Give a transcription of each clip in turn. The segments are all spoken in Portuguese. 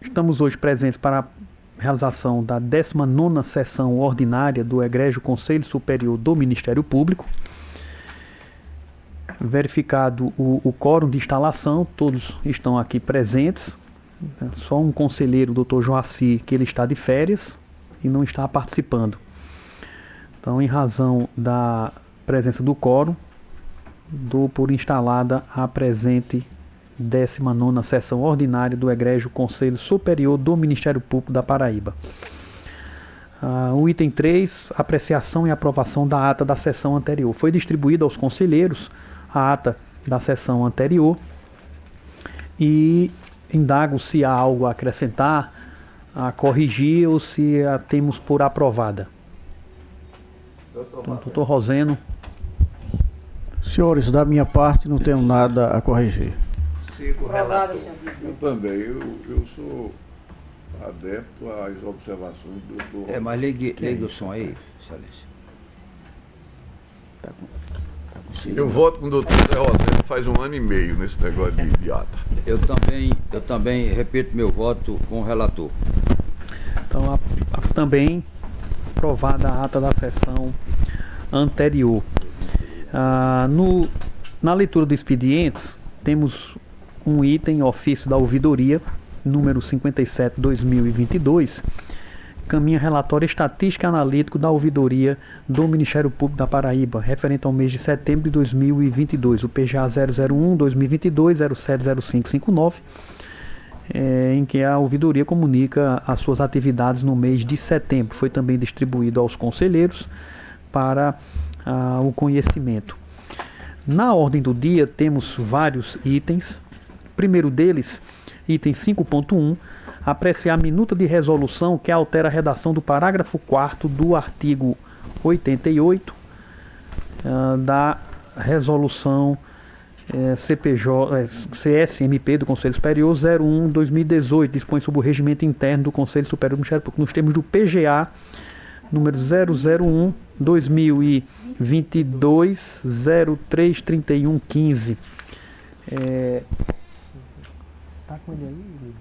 Estamos hoje presentes para a realização da 19ª sessão ordinária do Egrégio Conselho Superior do Ministério Público. Verificado o quórum de instalação, todos estão aqui presentes. Só um conselheiro, o Dr. Joaci, que ele está de férias e não está participando. Então, em razão da presença do quórum, dou por instalada a presente 19ª sessão ordinária do Egrégio Conselho Superior do Ministério Público da Paraíba. O item 3, apreciação e aprovação da ata da sessão anterior. Foi distribuída aos conselheiros a ata da sessão anterior e indago se há algo a acrescentar, a corrigir ou se a temos por aprovada. Doutor Roseno. Senhores, da minha parte não tenho nada a corrigir. Eu também, eu sou adepto às observações do doutor. Mas ligue o som aí, excelência. Eu voto com o doutor Zé Roseno faz 1 ano e meio nesse negócio de ata. Eu também repito meu voto com o relator. Então, também aprovada a ata da sessão anterior. Na leitura dos expedientes, temos um item, ofício da ouvidoria, número 57/2022, caminha relatório estatístico e analítico da ouvidoria do Ministério Público da Paraíba, referente ao mês de setembro de 2022, o PGA 001-2022-070559, em que a ouvidoria comunica as suas atividades no mês de setembro. Foi também distribuído aos conselheiros para o conhecimento. Na ordem do dia temos vários itens. Primeiro deles, item 5.1, apreciar a minuta de resolução que altera a redação do parágrafo 4º do artigo 88 da resolução CSMP do Conselho Superior 01/2018, dispõe sobre o regimento interno do Conselho Superior do Ministério Público, nos termos do PGA número 001/2022-033115. Tá com ele aí?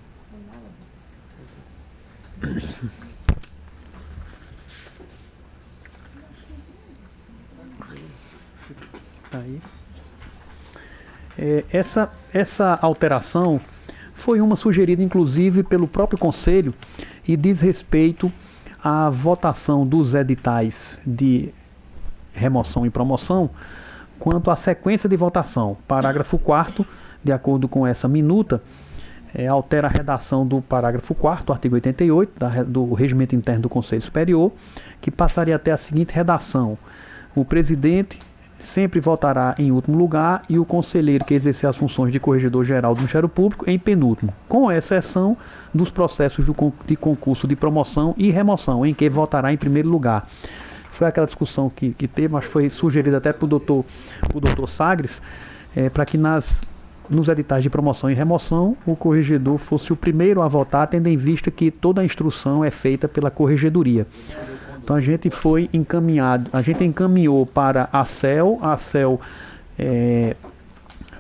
Aí. Essa alteração foi uma sugerida inclusive pelo próprio Conselho e diz respeito à votação dos editais de remoção e promoção quanto à sequência de votação. Parágrafo 4º, de acordo com essa minuta, altera a redação do parágrafo 4º, artigo 88, do Regimento Interno do Conselho Superior, que passaria até a seguinte redação: o presidente sempre votará em último lugar e o conselheiro que exercer as funções de corregedor-geral do Ministério Público em penúltimo, com exceção dos processos de concurso de promoção e remoção, em que votará em primeiro lugar. Foi aquela discussão que teve, mas foi sugerida até para o doutor Sagres, para que nos editais de promoção e remoção, o corregedor fosse o primeiro a votar, tendo em vista que toda a instrução é feita pela corregedoria. Então a gente encaminhou para a CEL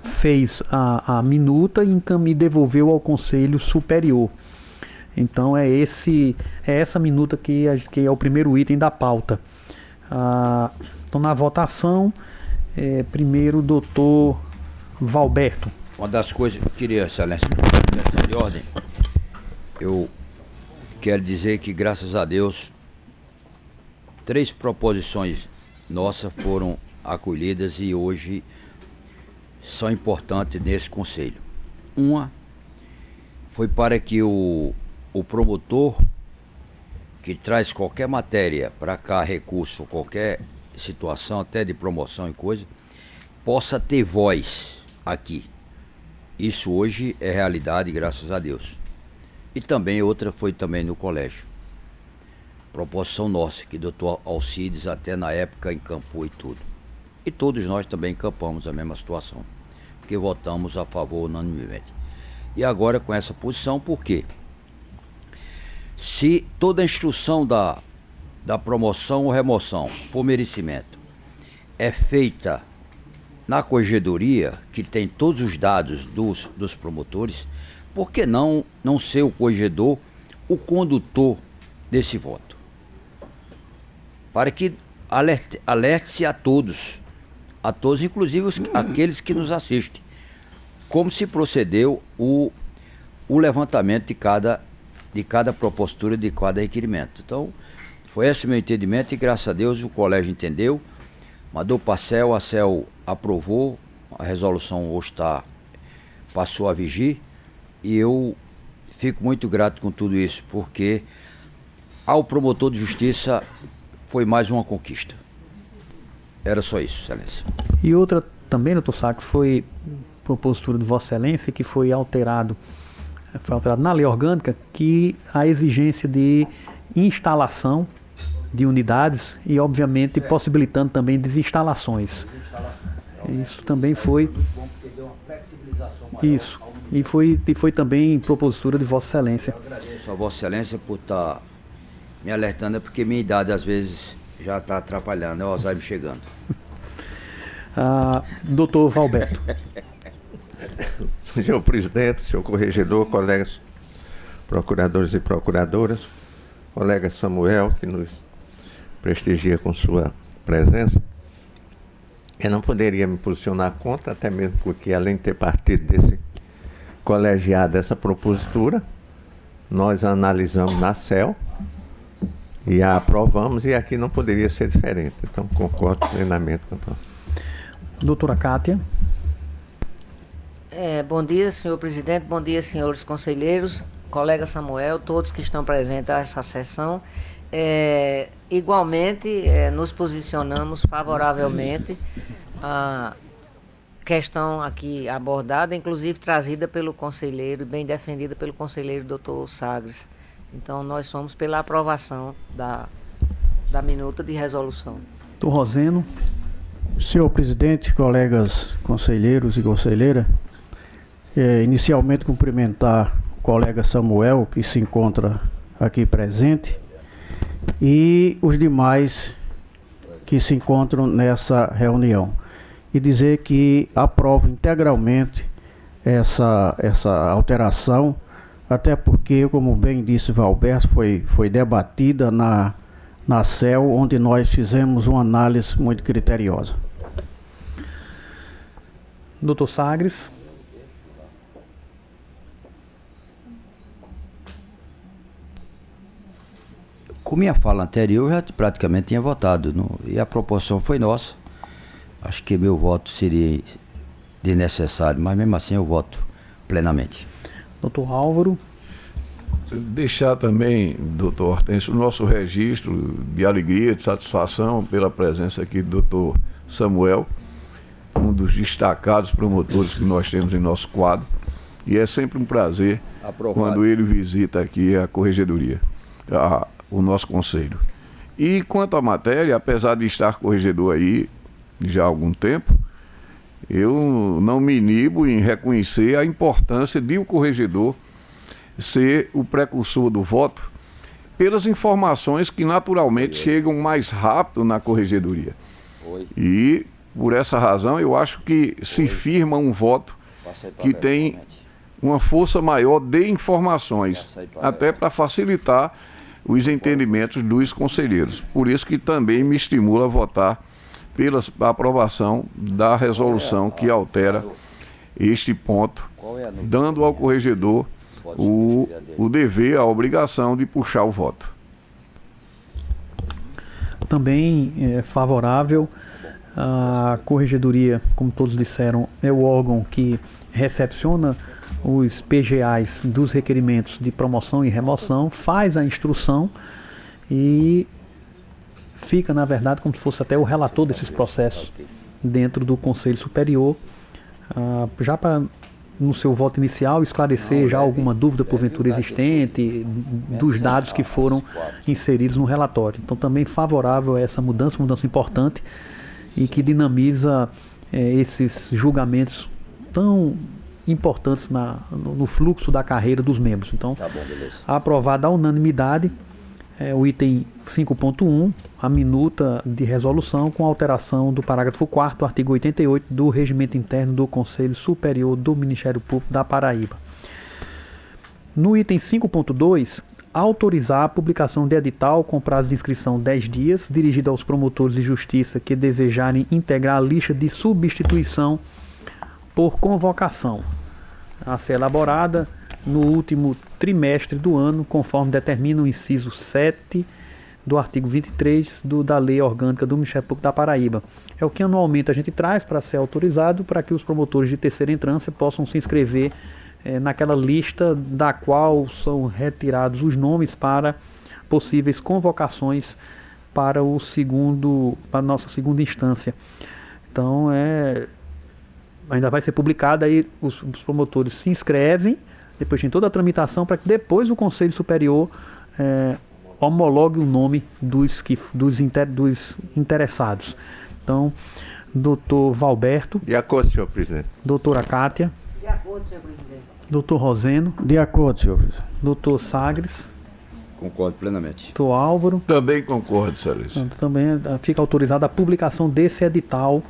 fez a minuta e devolveu ao Conselho Superior. Então é essa minuta que é o primeiro item da pauta. Então na votação, primeiro o doutor Valberto. Uma das coisas que eu queria, excelência, questão de ordem, eu quero dizer que, graças a Deus, 3 proposições nossas foram acolhidas e hoje são importantes nesse conselho. Uma foi para que o promotor que traz qualquer matéria para cá, recurso, qualquer situação, até de promoção e coisa, possa ter voz aqui. Isso hoje é realidade, graças a Deus. E também outra foi também no colégio. Proposição nossa, que o doutor Alcides até na época encampou e tudo. E todos nós também encampamos a mesma situação, porque votamos a favor unanimemente. E agora com essa posição, por quê? Se toda a instrução da promoção ou remoção por merecimento é feita na corregedoria, que tem todos os dados dos promotores, por que não ser o corregedor o condutor desse voto? Para que alerte-se a todos, inclusive aqueles que nos assistem, como se procedeu o levantamento de cada propostura, de cada requerimento. Então, foi esse o meu entendimento e, graças a Deus, o colégio entendeu, mandou para a CEL aprovou, a resolução hoje passou a vigir, e eu fico muito grato com tudo isso, porque ao promotor de justiça foi mais uma conquista. Era só isso, Excelência. E outra também, doutor Sacro, foi propositura de Vossa Excelência que foi alterado na lei orgânica, que a exigência de instalação de unidades e, obviamente, possibilitando também desinstalações. Isso também foi... Isso. E foi também propositura de Vossa Excelência. Eu agradeço a Vossa Excelência por estar me alertando, porque minha idade às vezes já está atrapalhando, é o Alzheimer chegando. Doutor Valberto. Senhor presidente, senhor corregedor, colegas procuradores e procuradoras, colega Samuel, que nos prestigia com sua presença, eu não poderia me posicionar contra, até mesmo porque, além de ter partido desse colegiado essa propositura, nós a analisamos na CEL e a aprovamos, e aqui não poderia ser diferente. Então, concordo plenamente com a doutora Kátia. Bom dia, senhor presidente, bom dia, senhores conselheiros, colega Samuel, todos que estão presentes a essa sessão. Igualmente, nos posicionamos favoravelmente à questão aqui abordada, inclusive trazida pelo conselheiro e bem defendida pelo conselheiro doutor Sagres. Então, nós somos pela aprovação da minuta de resolução. Doutor Roseno. Senhor presidente, colegas conselheiros e conselheira, inicialmente cumprimentar o colega Samuel, que se encontra aqui presente, e os demais que se encontram nessa reunião, e dizer que aprovo integralmente essa alteração, até porque, como bem disse Valberto, foi debatida na CEL, onde nós fizemos uma análise muito criteriosa. Doutor Sagres. Com minha fala anterior, eu já praticamente tinha votado, e a proporção foi nossa. Acho que meu voto seria desnecessário, mas mesmo assim eu voto plenamente. Doutor Álvaro. Deixar também, doutor Hortêncio, o nosso registro de alegria, de satisfação pela presença aqui do doutor Samuel, um dos destacados promotores que nós temos em nosso quadro, e é sempre um prazer quando ele visita aqui a corregedoria, o nosso conselho. E quanto à matéria, apesar de estar corregedor aí já há algum tempo, eu não me inibo em reconhecer a importância de o corregedor ser o precursor do voto, pelas informações que naturalmente chegam mais rápido na corregedoria. E por essa razão eu acho que se firma um voto que tem uma força maior de informações, até para facilitar os entendimentos dos conselheiros. Por isso que também me estimula a votar pela aprovação da resolução que altera este ponto, dando ao corregedor o dever, a obrigação de puxar o voto. Também é favorável. A corregedoria, como todos disseram, é o órgão que recepciona os PGAs dos requerimentos de promoção e remoção, faz a instrução e fica, na verdade, como se fosse até o relator desses processos dentro do Conselho Superior, já para, no seu voto inicial, esclarecer já alguma dúvida porventura existente dos dados que foram inseridos no relatório. Então, também favorável a essa mudança importante e que dinamiza esses julgamentos tão importantes no fluxo da carreira dos membros. Então, aprovada a unanimidade, o item 5.1, a minuta de resolução com alteração do parágrafo 4º, artigo 88 do Regimento Interno do Conselho Superior do Ministério Público da Paraíba. No item 5.2, autorizar a publicação de edital com prazo de inscrição 10 dias, dirigido aos promotores de justiça que desejarem integrar a lista de substituição por convocação, a ser elaborada no último trimestre do ano, conforme determina o inciso 7 do artigo 23 da Lei Orgânica do Ministério Público da Paraíba. É o que anualmente a gente traz para ser autorizado, para que os promotores de terceira entrância possam se inscrever naquela lista da qual são retirados os nomes para possíveis convocações para a nossa segunda instância. Então ainda vai ser publicada, aí os promotores se inscrevem, depois tem toda a tramitação para que depois o Conselho Superior homologue o nome dos interessados. Então, doutor Valberto. De acordo, senhor presidente. Doutora Cátia. De acordo, senhor presidente. Doutor Roseno. De acordo, senhor presidente. Doutor Sagres. Concordo plenamente. Doutor Álvaro. Também concordo, excelência. Também fica autorizada a publicação desse edital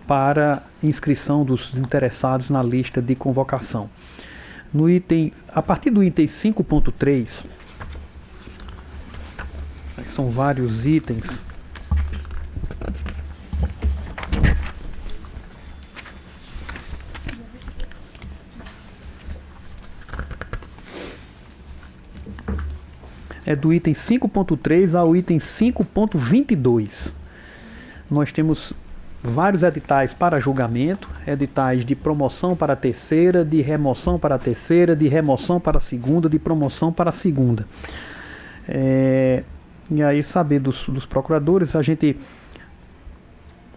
para inscrição dos interessados na lista de convocação. A partir do item 5.3, são vários itens. É do item 5.3 ao item 5.22. Nós temos vários editais para julgamento, editais de promoção para a terceira, de remoção para a terceira, de remoção para a segunda, de promoção para a segunda. E aí saber dos procuradores, a gente,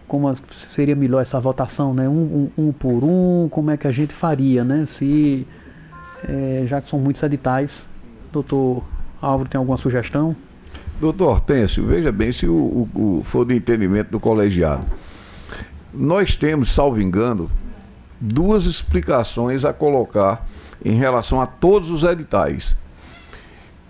como seria melhor essa votação, né? Um por um, como é que a gente faria, né? Já que são muitos editais, doutor Álvaro tem alguma sugestão? Doutor Hortêncio, veja bem, se for de entendimento do colegiado, nós temos, salvo engano, 2 explicações a colocar em relação a todos os editais.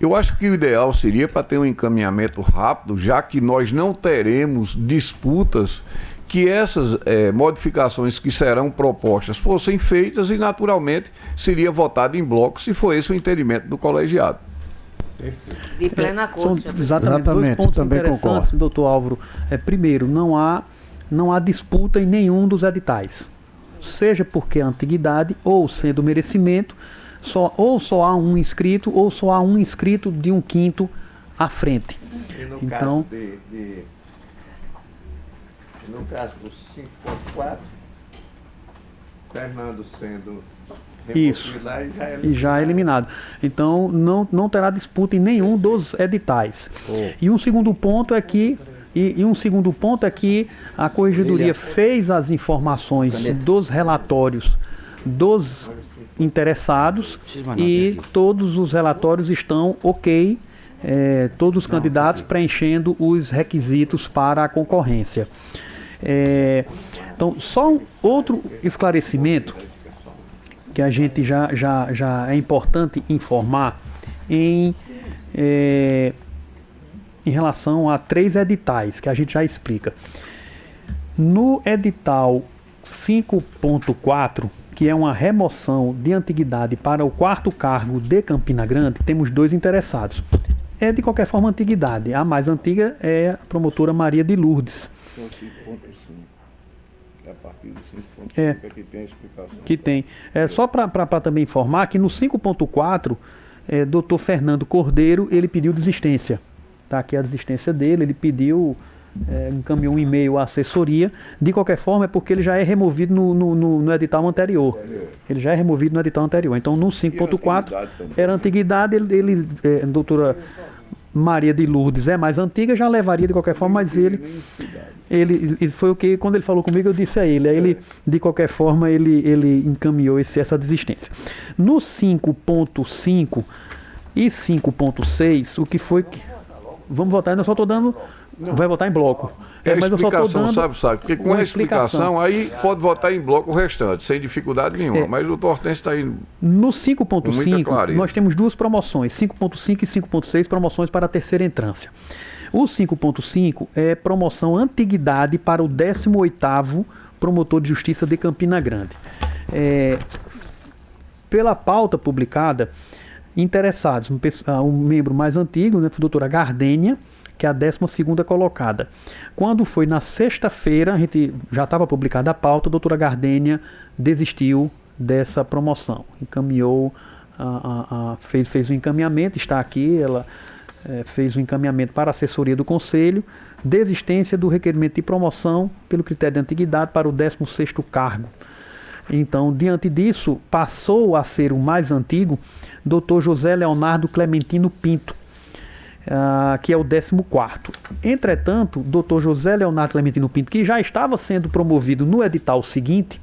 Eu acho que o ideal seria para ter um encaminhamento rápido, já que nós não teremos disputas, que essas modificações que serão propostas fossem feitas e, naturalmente, seria votado em bloco, se for esse o entendimento do colegiado. De pleno acordo, senhor presidente. Exatamente, 2 pontos também interessantes, concordo. doutor Álvaro. Primeiro, não há disputa em nenhum dos editais, seja porque a antiguidade ou sendo merecimento, só há um inscrito ou só há um inscrito de 1/5 à frente. E no Então, caso do 5.4, Fernando sendo isso, lá e já é eliminado. Então não terá disputa em nenhum dos editais. E um segundo ponto é que a corregedoria fez as informações dos relatórios dos interessados e todos os relatórios estão ok, todos os candidatos preenchendo os requisitos para a concorrência. Então, só um outro esclarecimento que a gente já é importante informar em relação a 3 editais, que a gente já explica. No edital 5.4, que é uma remoção de antiguidade para o 4º cargo de Campina Grande, temos 2 interessados. É de qualquer forma antiguidade. A mais antiga é a promotora Maria de Lourdes. Então, 5.5. A partir do 5.5 que tem a explicação. Que tem. Só para também informar que no 5.4, doutor Fernando Cordeiro, ele pediu desistência. Está aqui a desistência dele, ele pediu, encaminhou um e-mail à assessoria. De qualquer forma, é porque ele já é removido no edital anterior. Ele já é removido no edital anterior. Então, no 5.4, era antiguidade, doutora Maria de Lourdes é mais antiga, já levaria de qualquer forma, mas ele foi o que, quando ele falou comigo, eu disse a ele. Aí ele, de qualquer forma, ele encaminhou essa desistência. No 5.5 e 5.6, o que foi que... Vamos votar, eu só estou dando... Vai votar em bloco. Mas eu só estou dando... sabe? Porque com a explicação, aí pode votar em bloco o restante, sem dificuldade nenhuma. Mas o doutor Hortêncio está aí... No 5.5, nós temos 2 promoções, 5.5 e 5.6, promoções para a terceira entrância. O 5.5 é promoção antiguidade para o 18º promotor de justiça de Campina Grande. Pela pauta publicada, interessados. Um membro mais antigo, né, foi a doutora Gardênia, que é a 12ª colocada. Quando foi na sexta-feira, a gente já estava publicada a pauta, a doutora Gardênia desistiu dessa promoção. Encaminhou, fez o encaminhamento, está aqui, ela fez o encaminhamento para a assessoria do Conselho, desistência do requerimento de promoção pelo critério de antiguidade para o 16º cargo. Então, diante disso, passou a ser o mais antigo, Dr. José Leonardo Clementino Pinto, que é o 14º. Entretanto, Dr. José Leonardo Clementino Pinto, que já estava sendo promovido no edital seguinte,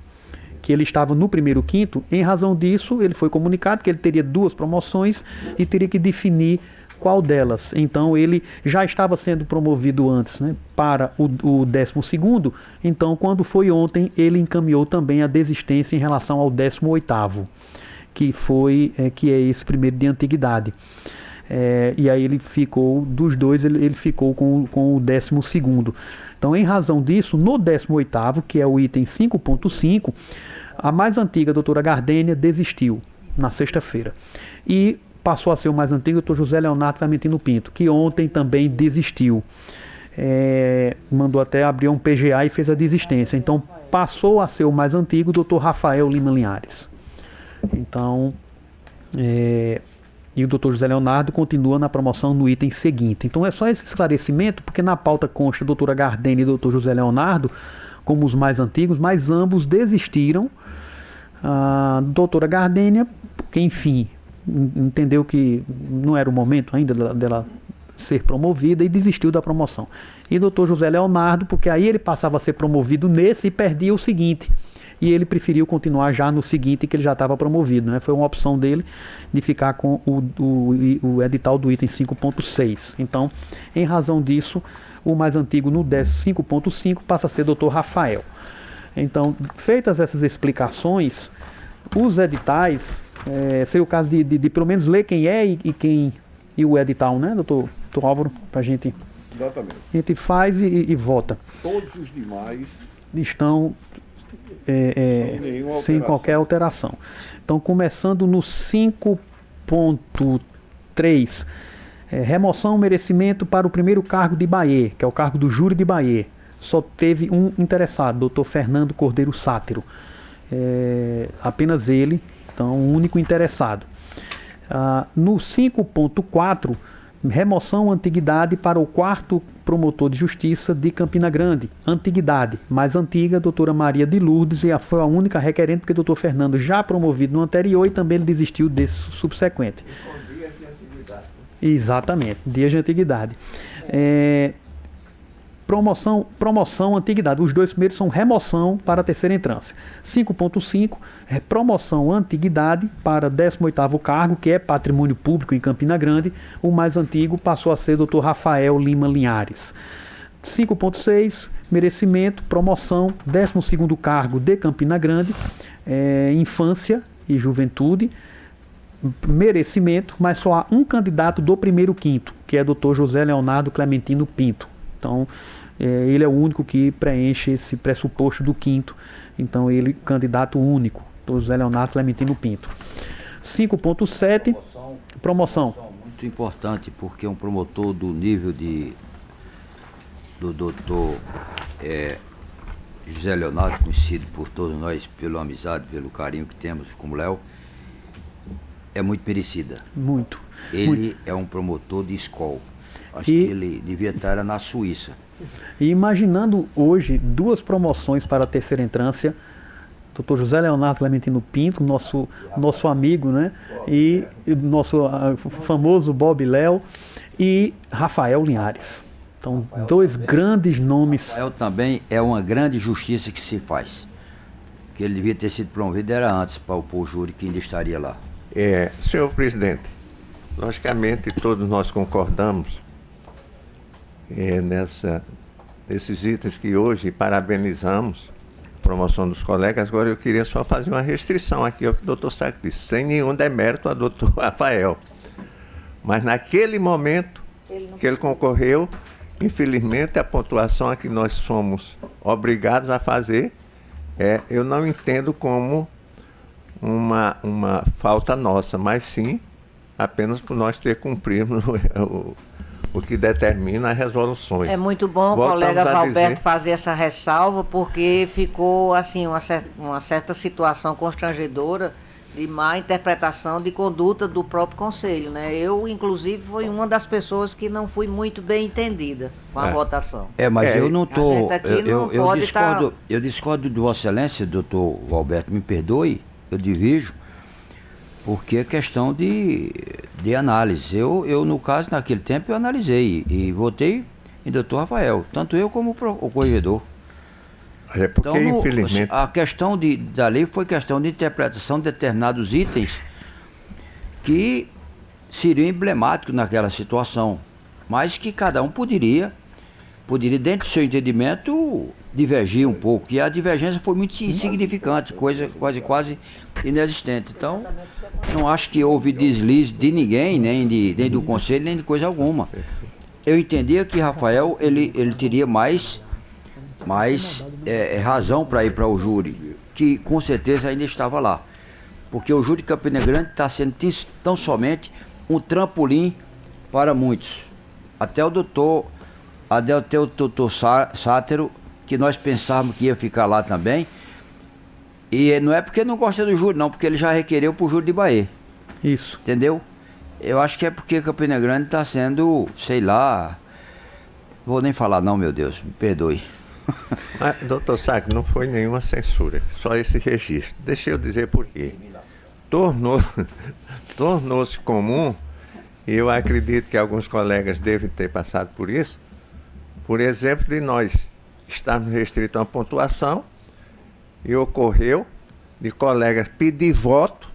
que ele estava no primeiro quinto, em razão disso, ele foi comunicado que ele teria 2 promoções e teria que definir qual delas. Então, ele já estava sendo promovido antes, né, para o 12º. Então, quando foi ontem, ele encaminhou também a desistência em relação ao 18º, que é esse primeiro de antiguidade. E aí ele ficou, dos dois, ele ficou com o 12º. Então, em razão disso, no 18º, que é o item 5.5, a mais antiga, a doutora Gardênia, desistiu na sexta-feira. E passou a ser o mais antigo, o doutor José Leonardo Clementino Pinto, que ontem também desistiu. Mandou até abrir um PGA e fez a desistência. Então, passou a ser o mais antigo, o doutor Rafael Lima Linhares. Então, e o doutor José Leonardo continua na promoção no item seguinte. Então é só esse esclarecimento, porque na pauta consta a doutora Gardênia e o doutor José Leonardo como os mais antigos, mas ambos desistiram. A doutora Gardênia, porque enfim, entendeu que não era o momento ainda dela ser promovida e desistiu da promoção. E o doutor José Leonardo, porque aí ele passava a ser promovido nesse e perdia o seguinte. E ele preferiu continuar já no seguinte, que ele já estava promovido, né? Foi uma opção dele de ficar com o edital do item 5.6. Então, em razão disso, o mais antigo no 5.5 passa a ser Dr. Rafael. Então, feitas essas explicações, os editais, seria o caso de pelo menos ler quem é e o edital, né, doutor Álvaro, para a gente... Exatamente. A gente faz e vota. Todos os demais estão... sem qualquer alteração. Então, começando no 5.3, remoção merecimento para o primeiro cargo de Bahia, que é o cargo do júri de Bahia. Só teve um interessado, doutor Fernando Cordeiro Sátiro. Apenas ele, então, o único interessado. No 5.4, remoção antiguidade para o 4º promotor de justiça de Campina Grande. Antiguidade, mais antiga, doutora Maria de Lourdes, e foi a única requerente, porque o doutor Fernando já promovido no anterior e também ele desistiu desse subsequente. Dias de antiguidade. Exatamente, dias de antiguidade. Promoção, antiguidade. Os dois primeiros são remoção para a terceira entrância. 5.5, promoção, antiguidade para 18º cargo, que é patrimônio público em Campina Grande. O mais antigo passou a ser Dr. Rafael Lima Linhares. 5.6, merecimento, promoção, 12º cargo de Campina Grande, infância e juventude. Merecimento, mas só há um candidato do primeiro quinto, que é Dr. José Leonardo Clementino Pinto. Então, ele é o único que preenche esse pressuposto do quinto. Então, ele candidato único, Dr. José Leonardo Clementino Pinto. 5.7, promoção. Muito importante, porque um promotor do nível do doutor José Leonardo, conhecido por todos nós pela amizade, pelo carinho que temos como Léo, é muito merecida. Muito. Ele é um promotor de escola. Acho que ele devia estar na Suíça. E imaginando hoje 2 promoções para a terceira entrância, Dr. José Leonardo Clementino Pinto, nosso amigo, né? E nosso famoso Bob Léo e Rafael Linhares. Então, 2 grandes nomes. Rafael também é uma grande justiça que se faz. Que ele devia ter sido promovido era antes para o júri que ainda estaria lá. Senhor presidente, logicamente todos nós concordamos nesses itens que hoje parabenizamos a promoção dos colegas. Agora eu queria só fazer uma restrição aqui ao que o doutor Sacre disse, sem nenhum demérito a doutor Rafael. Mas naquele momento que ele concorreu, infelizmente a pontuação a que nós somos obrigados a fazer, eu não entendo como uma falta nossa, mas sim apenas por nós ter cumprido o que determina as resoluções. É muito bom o colega Valberto fazer essa ressalva, porque ficou assim uma certa situação constrangedora de má interpretação de conduta do próprio conselho, né? Eu, inclusive, fui uma das pessoas que não fui muito bem entendida com a votação. Mas eu não estou... Eu discordo de Vossa Excelência, doutor Valberto, me perdoe, eu divijo, porque é questão de análise. Eu, no caso, naquele tempo, eu analisei e votei em doutor Rafael, tanto eu como o corregedor. É porque, então, infelizmente... A questão da lei foi questão de interpretação de determinados itens que seriam emblemáticos naquela situação, mas que cada um poderia, dentro do seu entendimento, divergir um pouco. E a divergência foi muito insignificante, coisa quase inexistente. Então, não acho que houve deslize de ninguém, nem do conselho, nem de coisa alguma. Eu entendia que Rafael ele teria mais razão para ir para o júri, que com certeza ainda estava lá, porque o júri de Campina Grande está sendo tão somente um trampolim para muitos, até o doutor Sátero, que nós pensávamos que ia ficar lá também, e não é porque não gosta do júri não, porque ele já requereu para o júri de Bahia. Isso. Entendeu? Eu acho que é porque Campina Grande está sendo, sei lá, vou nem falar não, meu Deus, me perdoe. Mas, doutor Sacre, não foi nenhuma censura, só esse registro. Deixa eu dizer por quê. Tornou-se comum, e eu acredito que alguns colegas devem ter passado por isso, por exemplo, de nós estarmos restritos a uma pontuação, e ocorreu de colegas pedir voto,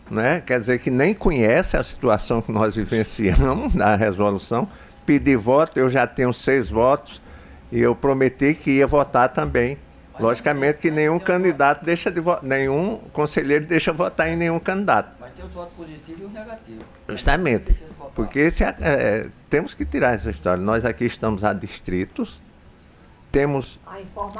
né? Quer dizer que nem conhece a situação que nós vivenciamos na resolução, pedir voto, eu já tenho 6 votos, e eu prometi que ia votar também. Logicamente que nenhum candidato deixa de votar, nenhum conselheiro deixa votar em nenhum candidato. Mas tem os votos positivos e os negativos. Justamente, porque temos que tirar essa história. Nós aqui estamos adstritos, temos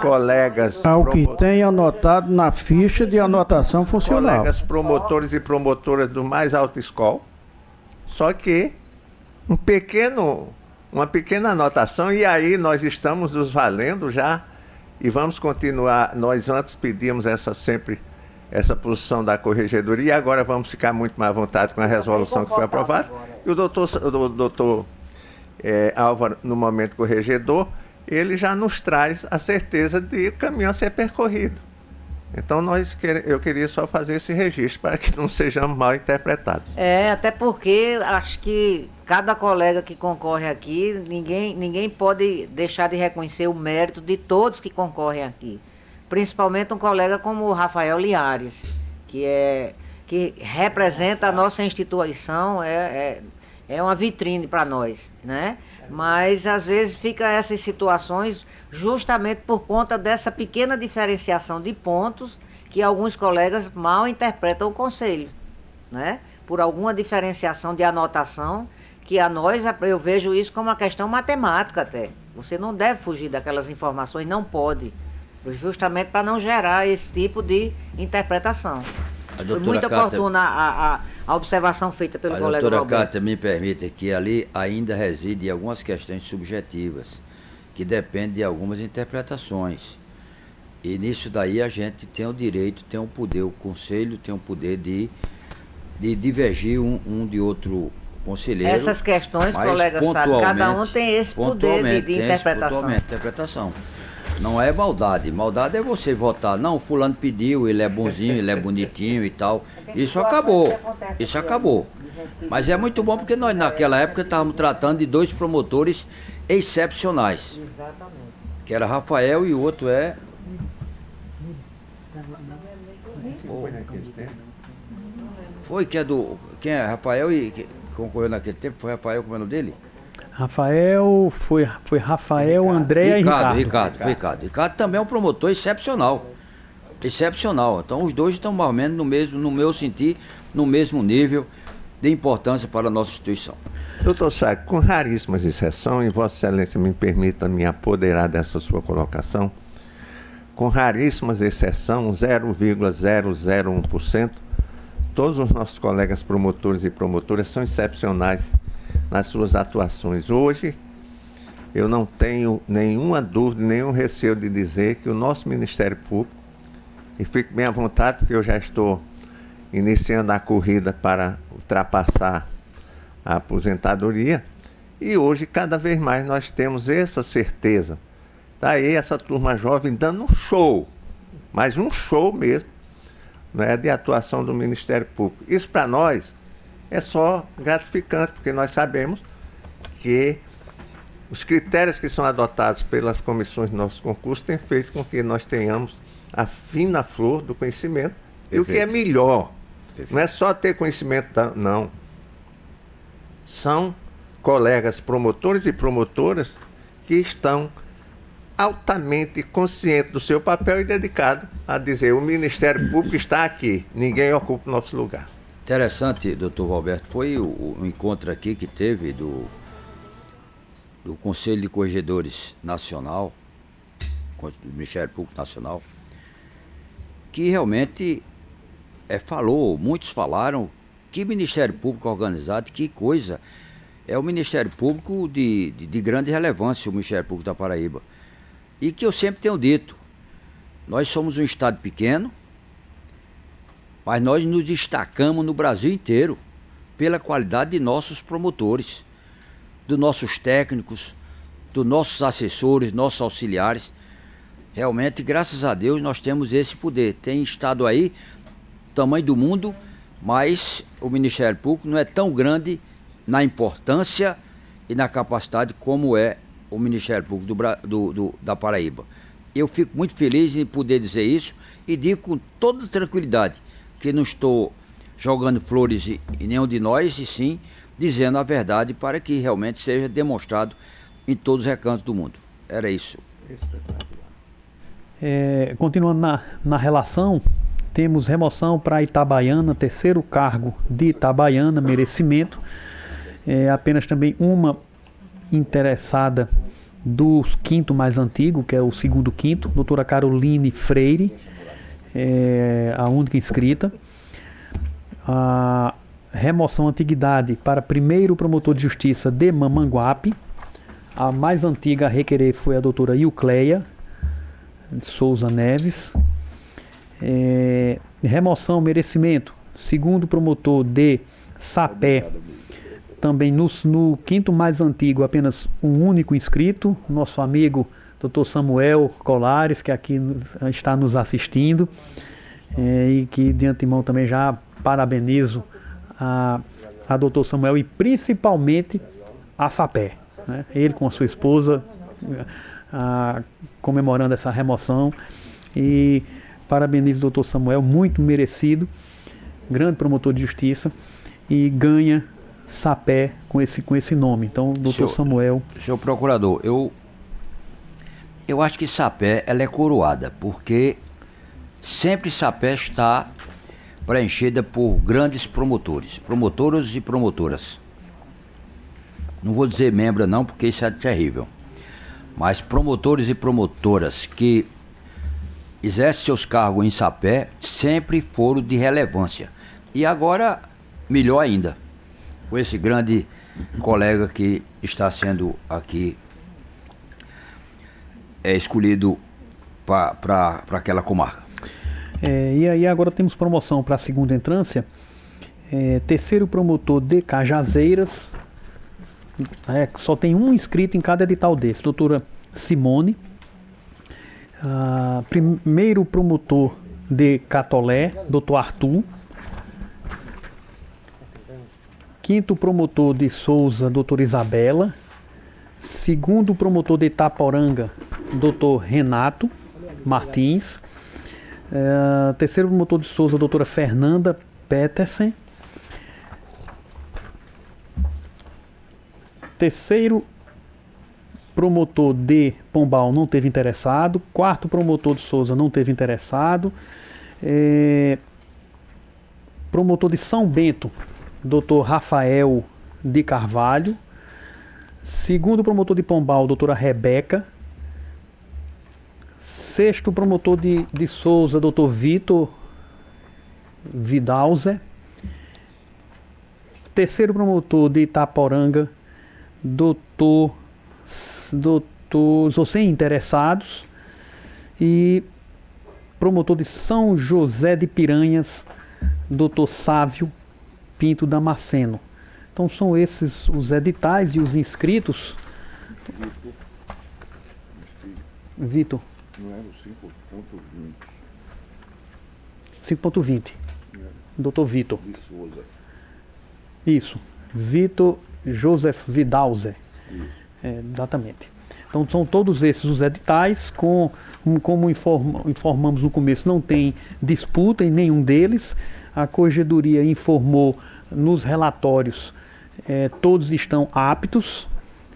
colegas... Ao que tem anotado na ficha de anotação funcional. Colegas promotores e promotoras do mais alto escola, só que uma pequena anotação, e aí nós estamos nos valendo já e vamos continuar. Nós antes pedimos sempre essa posição da corregedoria, e agora vamos ficar muito mais à vontade com a resolução que foi aprovada. E o doutor Álvaro, no momento corregedor, ele já nos traz a certeza de o caminho a ser percorrido. Então eu queria só fazer esse registro para que não sejamos mal interpretados. Até porque acho que cada colega que concorre aqui, ninguém pode deixar de reconhecer o mérito de todos que concorrem aqui. Principalmente um colega como o Rafael Linhares, que representa a nossa instituição, é uma vitrine para nós, né? Mas às vezes fica essas situações justamente por conta dessa pequena diferenciação de pontos que alguns colegas mal interpretam o conselho, né? Por alguma diferenciação de anotação, que a nós, eu vejo isso como uma questão matemática até. Você não deve fugir daquelas informações, não pode, justamente para não gerar esse tipo de interpretação. Foi muito oportuna a observação feita pelo colega Roberto. A doutora Cátia me permite que ali ainda reside algumas questões subjetivas, que dependem de algumas interpretações. E nisso daí a gente tem o direito, tem o poder, o conselho tem o poder de divergir um de outro conselheiro. Essas questões, colega, sabe, cada um tem esse poder de interpretação. Não é maldade. Maldade é você votar. Não, fulano pediu, ele é bonzinho, ele é bonitinho e tal. Isso acabou. Mas é muito bom porque nós naquela época estávamos tratando de 2 promotores excepcionais. Exatamente. Que era Rafael e o outro é... Foi que é do... Quem é? Rafael e... Que concorreu naquele tempo, foi Rafael, como é o nome dele? Rafael, foi Rafael, André e Ricardo. Ricardo também é um promotor excepcional. Então os dois estão mais ou menos no meu sentir, no mesmo nível de importância para a nossa instituição. Doutor Sá, com raríssimas exceções, e Vossa Excelência me permita me apoderar dessa sua colocação, com raríssimas exceções, 0,001%, todos os nossos colegas promotores e promotoras são excepcionais nas suas atuações. Hoje, eu não tenho nenhuma dúvida, nenhum receio de dizer que o nosso Ministério Público, e fico bem à vontade porque eu já estou iniciando a corrida para ultrapassar a aposentadoria, e hoje cada vez mais nós temos essa certeza. Daí essa turma jovem dando um show, mas um show mesmo, né, de atuação do Ministério Público. Isso para nós é só gratificante, porque nós sabemos que os critérios que são adotados pelas comissões do nosso concurso têm feito com que nós tenhamos a fina flor do conhecimento. Perfeito. E o que é melhor, perfeito, não é só ter conhecimento, não. São colegas promotores e promotoras que estão altamente conscientes do seu papel e dedicados a dizer: o Ministério Público está aqui, ninguém ocupa o nosso lugar. Interessante, doutor Roberto, foi o encontro aqui que teve do Conselho de Corregedores Nacional, do Ministério Público Nacional, que realmente muitos falaram que Ministério Público organizado, que coisa. É o Ministério Público de grande relevância, o Ministério Público da Paraíba. E que eu sempre tenho dito, nós somos um estado pequeno, mas nós nos destacamos no Brasil inteiro pela qualidade de nossos promotores, dos nossos técnicos, dos nossos assessores, nossos auxiliares. Realmente, graças a Deus, nós temos esse poder. Tem estado aí, tamanho do mundo, mas o Ministério Público não é tão grande na importância e na capacidade como é o Ministério Público da Paraíba. Eu fico muito feliz em poder dizer isso e digo com toda tranquilidade que não estou jogando flores em nenhum de nós, e sim dizendo a verdade para que realmente seja demonstrado em todos os recantos do mundo. Era isso. Continuando na relação, temos remoção para Itabaiana, terceiro cargo de Itabaiana, merecimento. Apenas também uma interessada do quinto mais antigo, que é o segundo quinto, doutora Caroline Freire, a única inscrita. A remoção antiguidade para primeiro promotor de justiça de Mamanguape. A mais antiga a requerer foi a doutora Eucleia Souza Neves. Remoção merecimento, segundo promotor de Sapé. Também no quinto mais antigo, apenas um único inscrito, nosso amigo Dr. Samuel Colares, que aqui está nos assistindo, e que de antemão também já parabenizo a Dr. Samuel e principalmente a Sapé, né? Ele com a sua esposa comemorando essa remoção, e parabenizo o Dr. Samuel, muito merecido, grande promotor de justiça, e ganha Sapé com esse nome. Então, doutor Samuel. Senhor procurador, eu acho que Sapé ela é coroada, porque sempre Sapé está preenchida por grandes promotoras e promotoras. Não vou dizer membro não, porque isso é terrível. Mas promotores e promotoras que exercem seus cargos em Sapé sempre foram de relevância. E agora, melhor ainda, com esse grande colega que está sendo aqui escolhido para aquela comarca. E aí agora temos promoção para a segunda entrância. Terceiro promotor de Cajazeiras. Só tem um inscrito em cada edital desse, doutora Simone. Primeiro promotor de Catolé, doutor Arthur. Quinto promotor de Souza, doutora Isabela. Segundo promotor de Itaporanga, doutor Renato Martins. Terceiro promotor de Souza, doutora Fernanda Petersen. Terceiro promotor de Pombal não teve interessado. Quarto promotor de Souza não teve interessado. Promotor de São Bento, doutor Rafael de Carvalho. Segundo promotor de Pombal, doutora Rebeca. Sexto promotor de Souza, doutor Vitor Vidalzer. terceiro promotor de Itaporanga, doutor Zocem Interessados, e promotor de São José de Piranhas, doutor Sávio Pinto Damasceno. Então são esses os editais e os inscritos. Vitor. Não era o 5.20. Doutor Vitor. de Souza. Isso. Vitor Joseph Vidalzer. Exatamente. Então são todos esses os editais, como informamos no começo, não tem disputa em nenhum deles. A Corregedoria informou nos relatórios, todos estão aptos,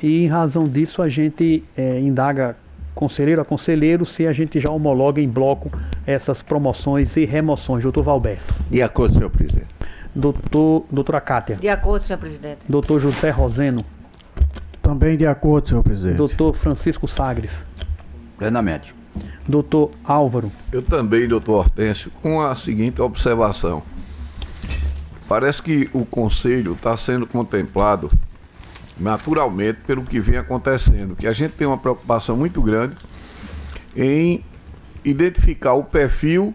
e em razão disso a gente indaga conselheiro a conselheiro se a gente já homologa em bloco essas promoções e remoções. Doutor Valberto. De acordo, senhor presidente. Doutora Cátia. De acordo, senhor presidente. Doutor José Roseno. Também de acordo, senhor presidente. Doutor Francisco Sagres. Plenamente. Doutor Álvaro. Eu também, doutor Hortêncio, com a seguinte observação. Parece que o Conselho está sendo contemplado naturalmente pelo que vem acontecendo, que a gente tem uma preocupação muito grande em identificar o perfil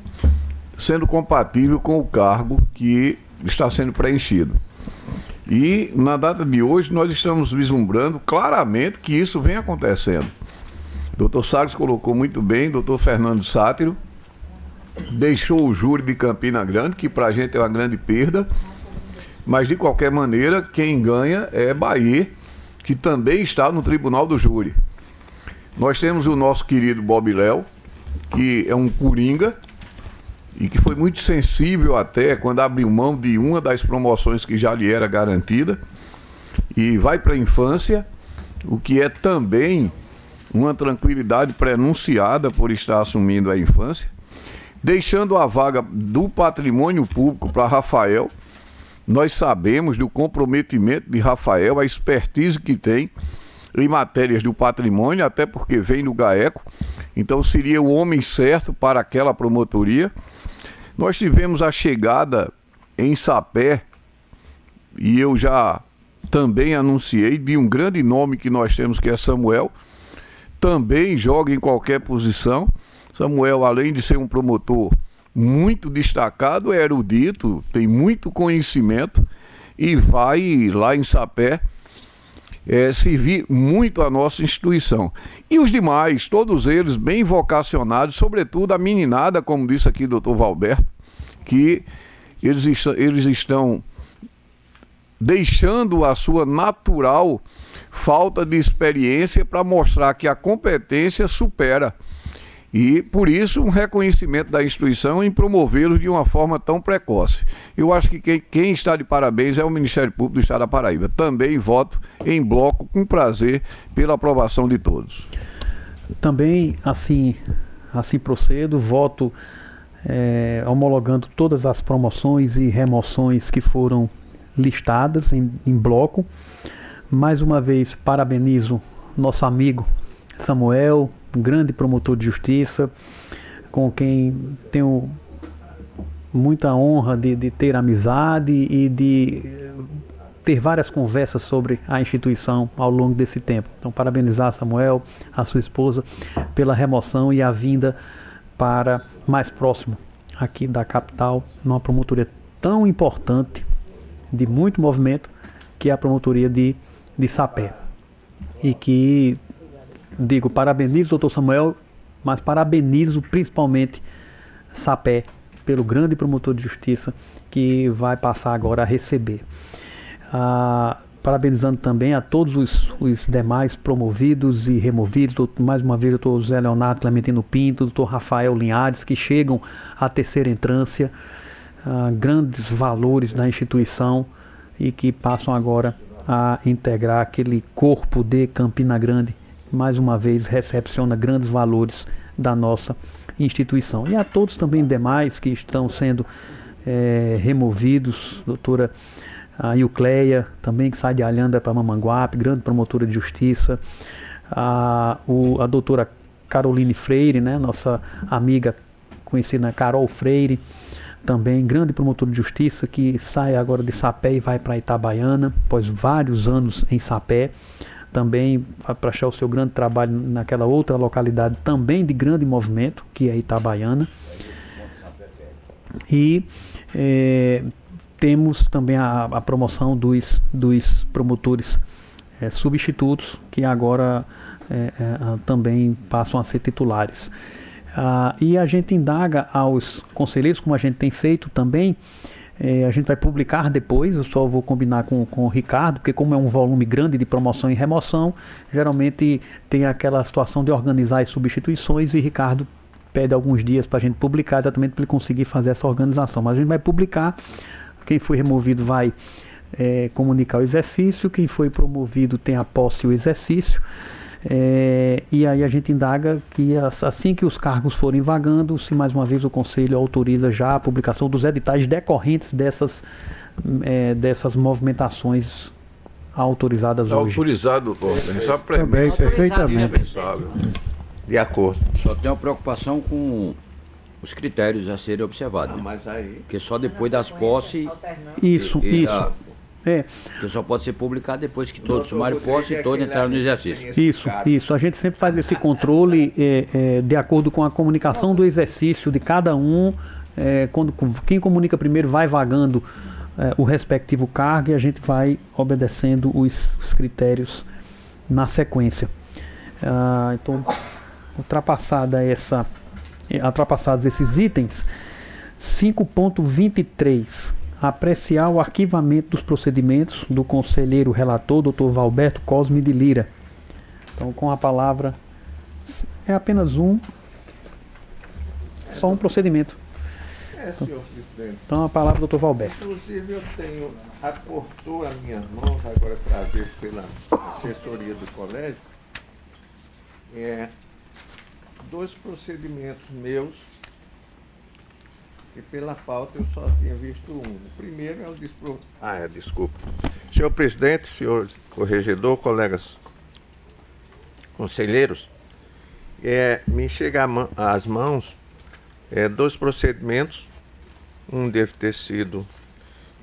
sendo compatível com o cargo que está sendo preenchido. E na data de hoje nós estamos vislumbrando claramente que isso vem acontecendo. Dr. Sagres colocou muito bem, Dr. Fernando Sátiro deixou o júri de Campina Grande, que para a gente é uma grande perda, mas de qualquer maneira quem ganha é Bahia, que também está no tribunal do júri. Nós temos o nosso querido Bob Léo, que é um coringa e que foi muito sensível até quando abriu mão de uma das promoções que já lhe era garantida e vai para a infância, o que é também uma tranquilidade prenunciada por estar assumindo a infância, deixando a vaga do patrimônio público para Rafael. Nós sabemos do comprometimento de Rafael, a expertise que tem em matérias do patrimônio, até porque vem do GAECO, então seria o homem certo para aquela promotoria. Nós tivemos a chegada em Sapé, e eu já também anunciei, de um grande nome que nós temos, que é Samuel, também joga em qualquer posição. Samuel, além de ser um promotor muito destacado, é erudito, tem muito conhecimento e vai lá em Sapé servir muito a nossa instituição. E os demais, todos eles bem vocacionados, sobretudo a meninada, como disse aqui o doutor Valberto, que eles estão deixando a sua natural falta de experiência para mostrar que a competência supera. E, por isso, um reconhecimento da instituição em promovê-los de uma forma tão precoce. Eu acho que quem está de parabéns é o Ministério Público do Estado da Paraíba. Também voto em bloco, com prazer, pela aprovação de todos. Também, assim procedo, voto homologando todas as promoções e remoções que foram listadas em bloco. Mais uma vez, parabenizo nosso amigo Samuel, grande promotor de justiça, com quem tenho muita honra de ter amizade e de ter várias conversas sobre a instituição ao longo desse tempo. Então, parabenizar Samuel, a sua esposa, pela remoção e a vinda para mais próximo aqui da capital, numa promotoria tão importante, de muito movimento, que é a promotoria de Sapé. E que digo, parabenizo o doutor Samuel, mas parabenizo principalmente Sapé pelo grande promotor de justiça que vai passar agora a receber. Parabenizando também a todos os demais promovidos e removidos, mais uma vez o doutor José Leonardo Clementino Pinto, o doutor Rafael Linhares, que chegam à terceira entrância, grandes valores da instituição e que passam agora a integrar aquele corpo de Campina Grande, mais uma vez recepciona grandes valores da nossa instituição. E a todos também demais que estão sendo removidos, doutora Eucleia, também que sai de Alhanda para Mamanguape, grande promotora de justiça, a doutora Caroline Freire, né, nossa amiga conhecida Carol Freire, também grande promotor de justiça, que sai agora de Sapé e vai para Itabaiana, após vários anos em Sapé. Também vai prestar o seu grande trabalho naquela outra localidade também de grande movimento, que é Itabaiana. E temos também a promoção dos promotores substitutos, que agora também passam a ser titulares. E a gente indaga aos conselheiros, como a gente tem feito também. A gente vai publicar depois, eu só vou combinar com o Ricardo, porque como é um volume grande de promoção e remoção, geralmente tem aquela situação de organizar as substituições, e Ricardo pede alguns dias para a gente publicar, exatamente para ele conseguir fazer essa organização. Mas a gente vai publicar, quem foi removido vai comunicar o exercício, quem foi promovido tem a posse e o exercício. E aí a gente indaga que assim que os cargos forem vagando, se mais uma vez o Conselho autoriza já a publicação dos editais decorrentes dessas movimentações autorizadas Está hoje. autorizado, doutor. Também, perfeitamente. Indispensável. De acordo. Só tenho preocupação com os critérios a serem observados, né? Mas aí... Porque só depois das posses... Isso. Que só pode ser publicado depois que todos tomaram posse e todos entraram no exercício. Isso. A gente sempre faz esse controle de acordo com a comunicação do exercício de cada um. Quando quem comunica primeiro vai vagando o respectivo cargo, e a gente vai obedecendo os critérios na sequência. Então, ultrapassados esses itens, 5.23. Apreciar o arquivamento dos procedimentos do conselheiro relator, Dr. Valberto Cosme de Lira. Então, com a palavra, é apenas só um procedimento. Senhor presidente. Então, a palavra do Dr. Valberto. Inclusive, eu tenho, aportou as minhas mãos, agora trazer pela assessoria do colégio, 2 procedimentos meus, e pela pauta eu só tinha visto um. O primeiro é o desculpa. Senhor presidente, senhor corregedor, colegas conselheiros, me chega às mãos 2 procedimentos. Um deve ter sido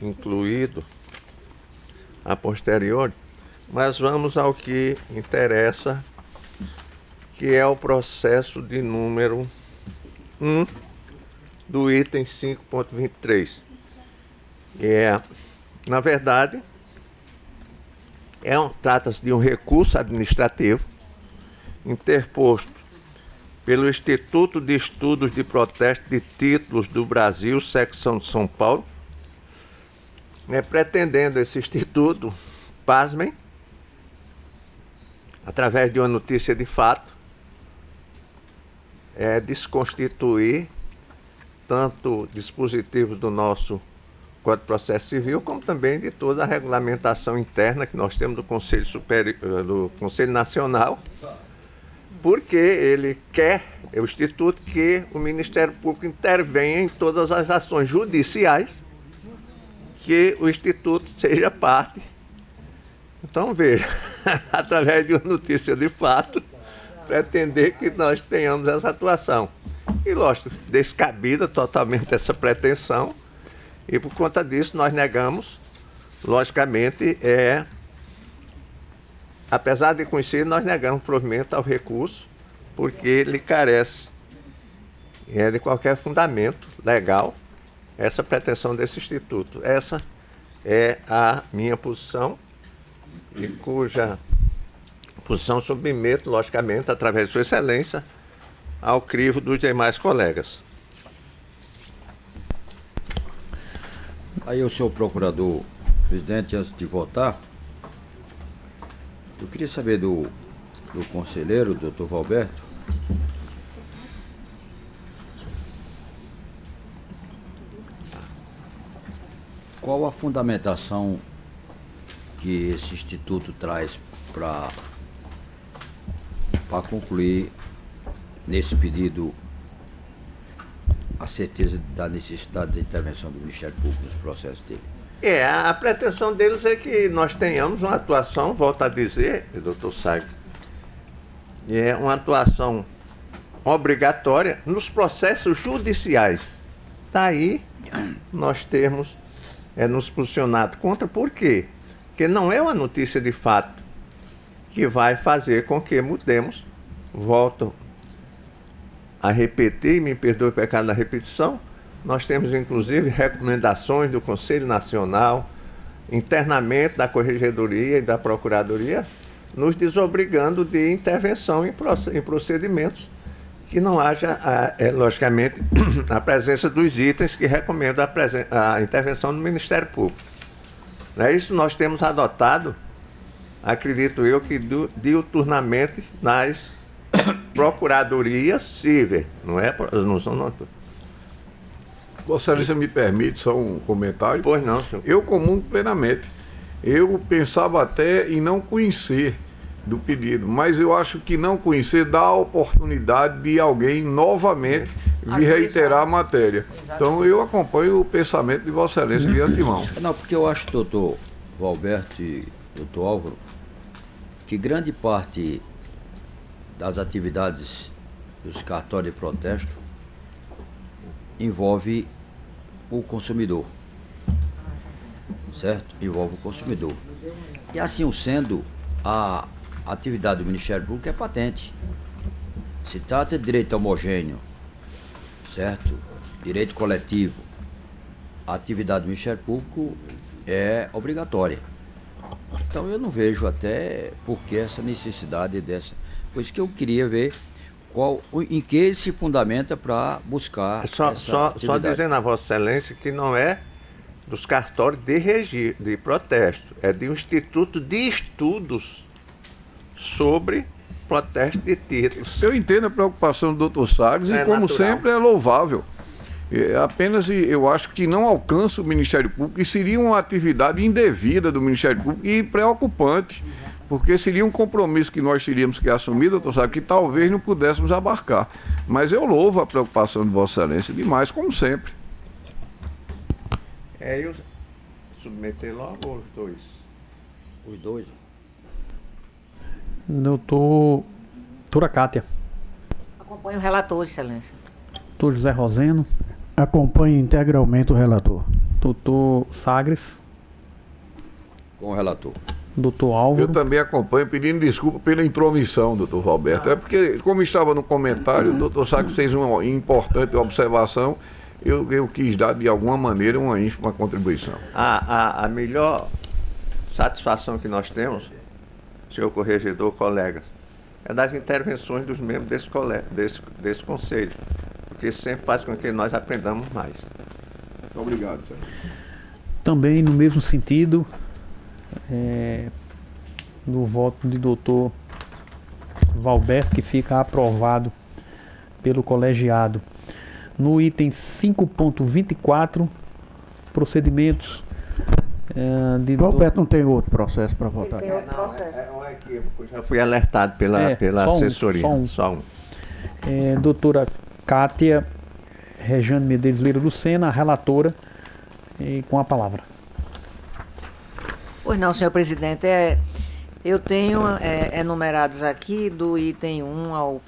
incluído a posteriori, mas vamos ao que interessa, que é o processo de número 1 do item 5.23. Na verdade, trata-se de um recurso administrativo interposto pelo Instituto de Estudos de Protesto de Títulos do Brasil, secção de São Paulo, pretendendo esse instituto, pasmem, através de uma notícia de fato, desconstituir tanto dispositivos do nosso Código de Processo Civil, como também de toda a regulamentação interna que nós temos do Conselho Superior, do Conselho Nacional, porque ele quer, o Instituto, que o Ministério Público intervenha em todas as ações judiciais, que o Instituto seja parte. Então, veja, através de uma notícia de fato, pretender que nós tenhamos essa atuação. E, lógico, descabida totalmente essa pretensão, e por conta disso nós negamos, logicamente, apesar de conhecer, nós negamos provimento ao recurso, porque ele carece de qualquer fundamento legal essa pretensão desse instituto. Essa é a minha posição, e cuja posição submeto, logicamente, através de Sua Excelência, ao crivo dos demais colegas. Aí o senhor procurador, presidente, antes de votar, eu queria saber do conselheiro, doutor Valberto, qual a fundamentação que esse instituto traz para concluir nesse pedido a certeza da necessidade da intervenção do Ministério Público nos processos dele? A pretensão deles é que nós tenhamos uma atuação, volto a dizer, doutor Sagres, uma atuação obrigatória nos processos judiciais. Daí nós termos nos posicionado contra. Por quê? Porque não é uma notícia de fato que vai fazer com que mudemos. Volto a repetir, e me perdoe o pecado da repetição, nós temos inclusive recomendações do Conselho Nacional, internamente da Corregedoria e da Procuradoria, nos desobrigando de intervenção em procedimentos que não haja, logicamente, a presença dos itens que recomendam a intervenção do Ministério Público. Isso nós temos adotado, acredito eu, que diuturnamente nas procuradorias cíveis, não são. Vossa Excelência me permite só um comentário? Pois não, senhor. Eu comungo plenamente. Eu pensava até em não conhecer do pedido, mas eu acho que não conhecer dá a oportunidade de alguém novamente vir reiterar a matéria. Então eu acompanho o pensamento de Vossa Excelência de antemão. Não, porque eu acho, doutor Valberto e doutor Álvaro, que grande parte das atividades dos cartórios de protesto envolve o consumidor, certo? Envolve o consumidor. E assim sendo, a atividade do Ministério Público é patente. Se trata de direito homogêneo, certo? Direito coletivo. A atividade do Ministério Público é obrigatória. Então eu não vejo até por que essa necessidade dessa. Por isso que eu queria ver em que se fundamenta para buscar só dizendo a Vossa Excelência que não é dos cartórios de protesto, é de um Instituto de Estudos sobre protesto de títulos. Eu entendo a preocupação do Dr. Sagres e, como natural. Sempre, é louvável. Apenas eu acho que não alcança o Ministério Público e seria uma atividade indevida do Ministério Público e preocupante, porque seria um compromisso que nós teríamos que assumir, doutor Sagres, que talvez não pudéssemos abarcar. Mas eu louvo a preocupação de Vossa Excelência demais, como sempre. Eu submeter logo os dois. Os dois? Doutora Cátia. Acompanho o relator, Excelência. Doutor José Roseno. Acompanho integralmente o relator. Doutor Sagres. Com o relator. Doutor Álvaro. Eu também acompanho, pedindo desculpa pela intromissão, doutor Valberto. É porque, como estava no comentário, o doutor Sagres fez uma importante observação, eu quis dar, de alguma maneira, uma contribuição. A melhor satisfação que nós temos, senhor corregedor, colegas, é das intervenções dos membros desse conselho, porque sempre faz com que nós aprendamos mais. Muito obrigado, senhor. Também no mesmo sentido, do voto de doutor Valberto, que fica aprovado pelo colegiado. No item 5.24, procedimentos de Valberto não tem outro processo para votar. Tem outro processo. É um equívoco, já fui alertado pela assessoria. Só um. Doutora Cátia Rejane Medeiros Lira Lucena, a relatora, com a palavra. Pois não, senhor presidente. Eu tenho enumerados aqui do item 1 ao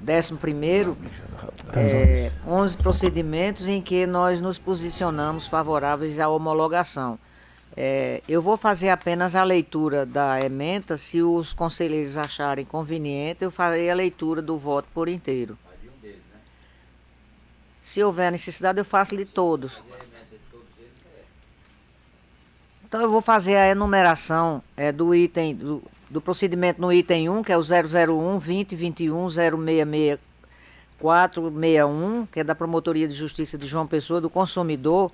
11º, 11 procedimentos em que nós nos posicionamos favoráveis à homologação. Eu vou fazer apenas a leitura da ementa. Se os conselheiros acharem conveniente, eu farei a leitura do voto por inteiro. Se houver necessidade, eu faço de todos. Então eu vou fazer a enumeração do item do procedimento no item 1, que é o 001 2021 066 que é da Promotoria de Justiça de João Pessoa, do consumidor,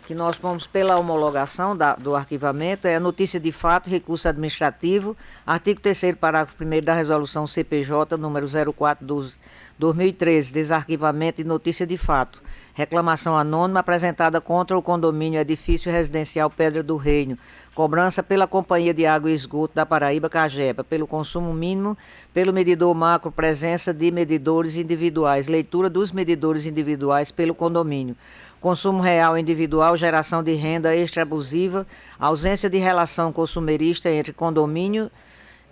que nós vamos pela homologação do arquivamento, é a notícia de fato, recurso administrativo, artigo 3º, parágrafo 1º da resolução CPJ número 04/2013, desarquivamento e notícia de fato. Reclamação anônima apresentada contra o condomínio Edifício Residencial Pedra do Reino. Cobrança pela Companhia de Água e Esgoto da Paraíba, Cagepa, pelo consumo mínimo, pelo medidor macro, presença de medidores individuais, leitura dos medidores individuais pelo condomínio. Consumo real individual, geração de renda extra-abusiva, ausência de relação consumerista entre condomínio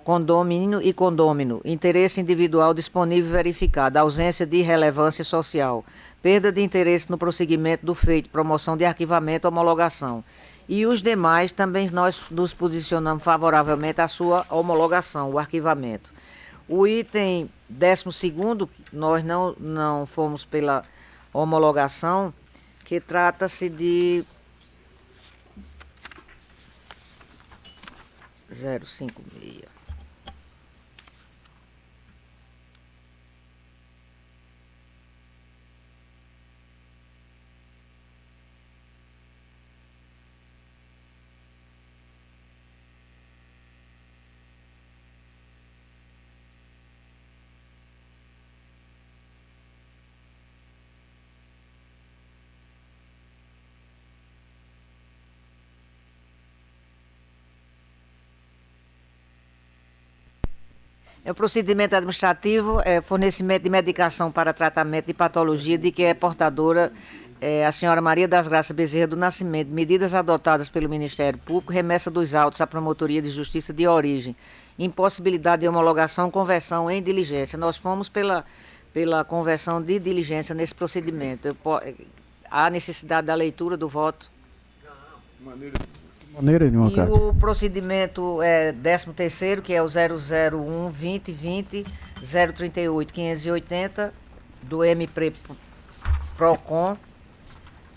condômino e condômino, interesse individual disponível verificado, ausência de relevância social, perda de interesse no prosseguimento do feito, promoção de arquivamento, homologação. E os demais também nós nos posicionamos favoravelmente à sua homologação, o arquivamento. O item 12º, nós não fomos pela homologação, que trata-se de 056. O procedimento administrativo é fornecimento de medicação para tratamento de patologia de que é portadora a senhora Maria das Graças Bezerra do Nascimento. Medidas adotadas pelo Ministério Público, remessa dos autos à Promotoria de Justiça de origem, impossibilidade de homologação, conversão em diligência. Nós fomos pela conversão de diligência nesse procedimento. Há necessidade da leitura do voto? Maneira nenhuma, E Cátia. o procedimento é 13º, que é o 001-2020, 038-580, do MPROCON,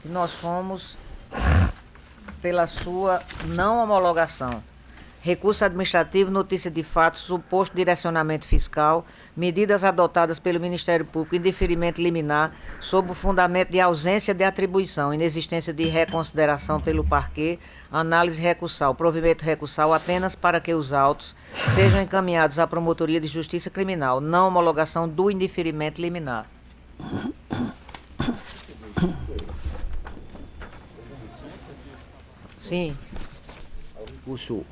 e nós fomos pela sua não homologação. Recurso administrativo, notícia de fato, suposto direcionamento fiscal, medidas adotadas pelo Ministério Público, indeferimento liminar, sob o fundamento de ausência de atribuição, inexistência de reconsideração pelo parquê, análise recursal, provimento recursal apenas para que os autos sejam encaminhados à Promotoria de Justiça Criminal, não homologação do indeferimento liminar. Sim. Recurso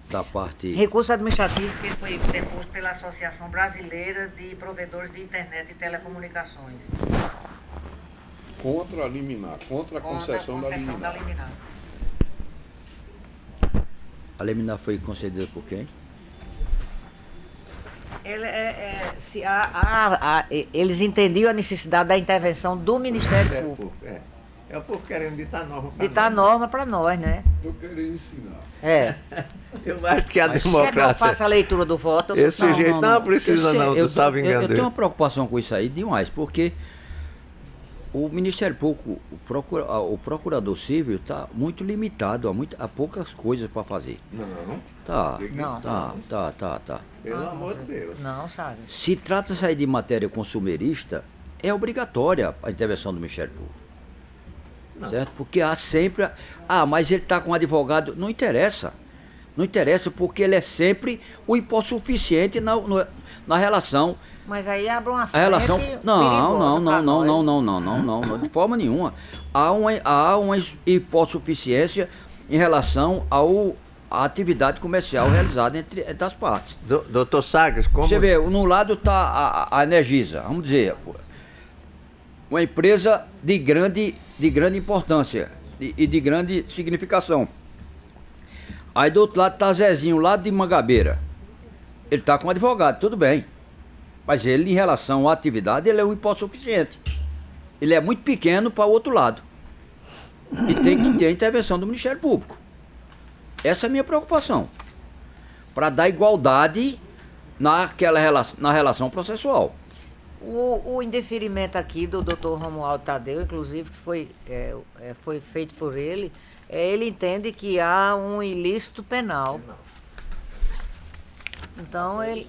da parte. Recurso administrativo que foi deposto pela Associação Brasileira de Provedores de Internet e Telecomunicações. Contra a liminar, contra a concessão da liminar. A liminar foi concedida por quem? Eles entendiam a necessidade da intervenção do Ministério Público. É o povo querendo ditar norma para Ditar norma para nós, né? Estou querendo ensinar. Eu acho que a Quer que eu democracia... faça a leitura do voto? Esse jeito não precisa não, tu tá Eu vingando. tenho uma preocupação com isso aí demais, porque o Ministério Público, o Procurador Civil está muito limitado a poucas coisas para fazer. Não, Tá, Não. tá. pelo amor de Deus. Não, sabe? Se trata-se aí de matéria consumerista, é obrigatória a intervenção do Ministério Público. Certo? Porque há sempre... mas ele está com um advogado... Não interessa. Não interessa porque ele é sempre o hipossuficiente na relação. Mas aí abre uma A frente relação... Não, perigosa pra nós. de forma nenhuma. Há uma hipossuficiência em relação à atividade comercial realizada entre as partes. Doutor Sagres, como... Você vê, no lado está a Energisa, vamos dizer, uma empresa de grande importância e de grande significação. Aí do outro lado está Zezinho, lá de Mangabeira. Ele está com advogado, tudo bem. Mas ele, em relação à atividade, ele é um hipossuficiente. Ele é muito pequeno para o outro lado. E tem que ter a intervenção do Ministério Público. Essa é a minha preocupação. Para dar igualdade na relação processual. O indeferimento aqui do Dr. Romualdo Tadeu, inclusive, que foi feito por ele, ele entende que há um ilícito penal. Então ele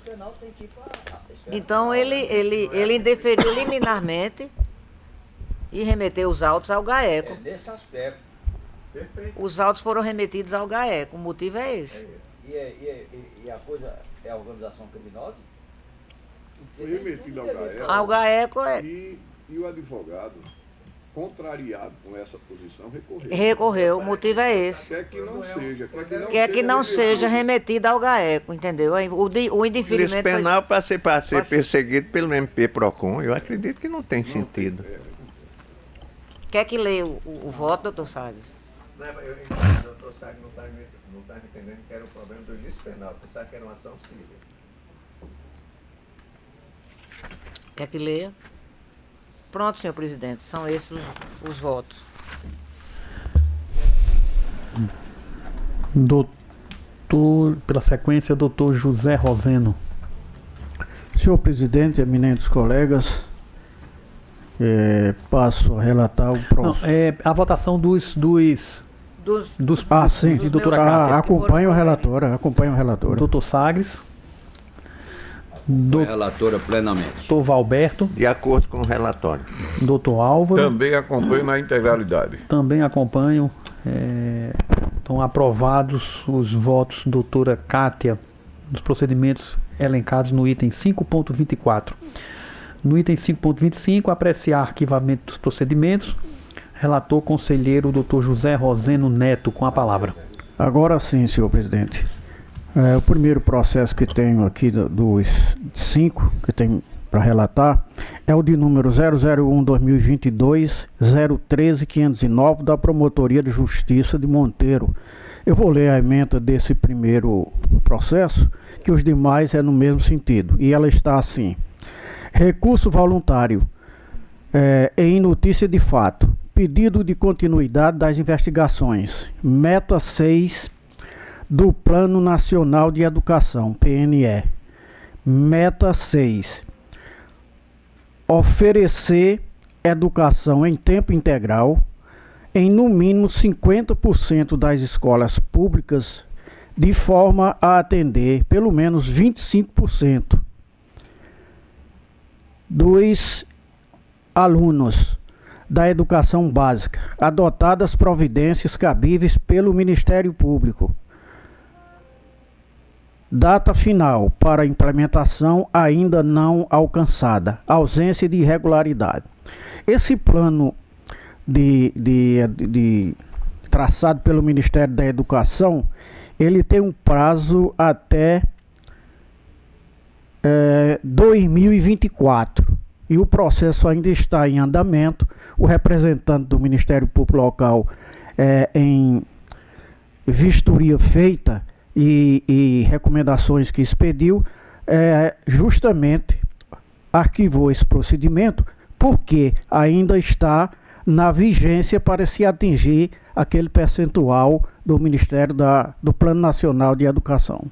indeferiu liminarmente e remeteu os autos ao GAECO. Nesse aspecto. Os autos foram remetidos ao GAECO. O motivo é esse. E a coisa é a organização criminosa? Foi remetido ao GAECO. Ao GAECO E o advogado, contrariado com essa posição, recorreu. recorreu. O motivo é esse. Quer que não seja. Quer que não seja remetido ao GAECO, entendeu? O indeferimento Polícia penal para ser perseguido pelo MP-PROCON, eu acredito que não tem sentido. Quer que leia o voto, doutor Salles? O doutor Sagres não está entendendo que era o problema do ilícito penal. Você sabe que era uma ação civil. Quer que leia? Pronto, senhor presidente. São esses os votos. Doutor, pela sequência, doutor José Roseno. Senhor presidente, eminentes colegas, passo a relatar o Não, processo. a votação dos Sim, de doutora Cátia. acompanho o relator. Doutor Sagres. Relatora plenamente. Doutor Valberto. De acordo com o relatório. Doutor Álvaro. Também acompanho na integralidade. Também acompanho. Estão aprovados os votos doutora Cátia nos procedimentos elencados no item 5.24. No item 5.25, apreciar arquivamento dos procedimentos. Relator conselheiro doutor José Roseno Neto, com a palavra. Agora sim, senhor presidente. O primeiro processo que tenho aqui dos 5 que tenho para relatar é o de número 001-2022, 013-509 da Promotoria de Justiça de Monteiro. Eu vou ler a ementa desse primeiro processo, que os demais é no mesmo sentido. E ela está assim: recurso voluntário em notícia de fato. Pedido de continuidade das investigações. Meta 6 do Plano Nacional de Educação, PNE. Meta 6. Oferecer educação em tempo integral em no mínimo 50% das escolas públicas, de forma a atender pelo menos 25% dos alunos da educação básica, adotadas providências cabíveis pelo Ministério Público. Data final para implementação ainda não alcançada. Ausência de irregularidade. Esse plano traçado pelo Ministério da Educação, ele tem um prazo até 2024. E o processo ainda está em andamento. O representante do Ministério Público Local, em vistoria feita e recomendações que expediu, justamente arquivou esse procedimento, porque ainda está na vigência para se atingir aquele percentual do Ministério do Plano Nacional de Educação.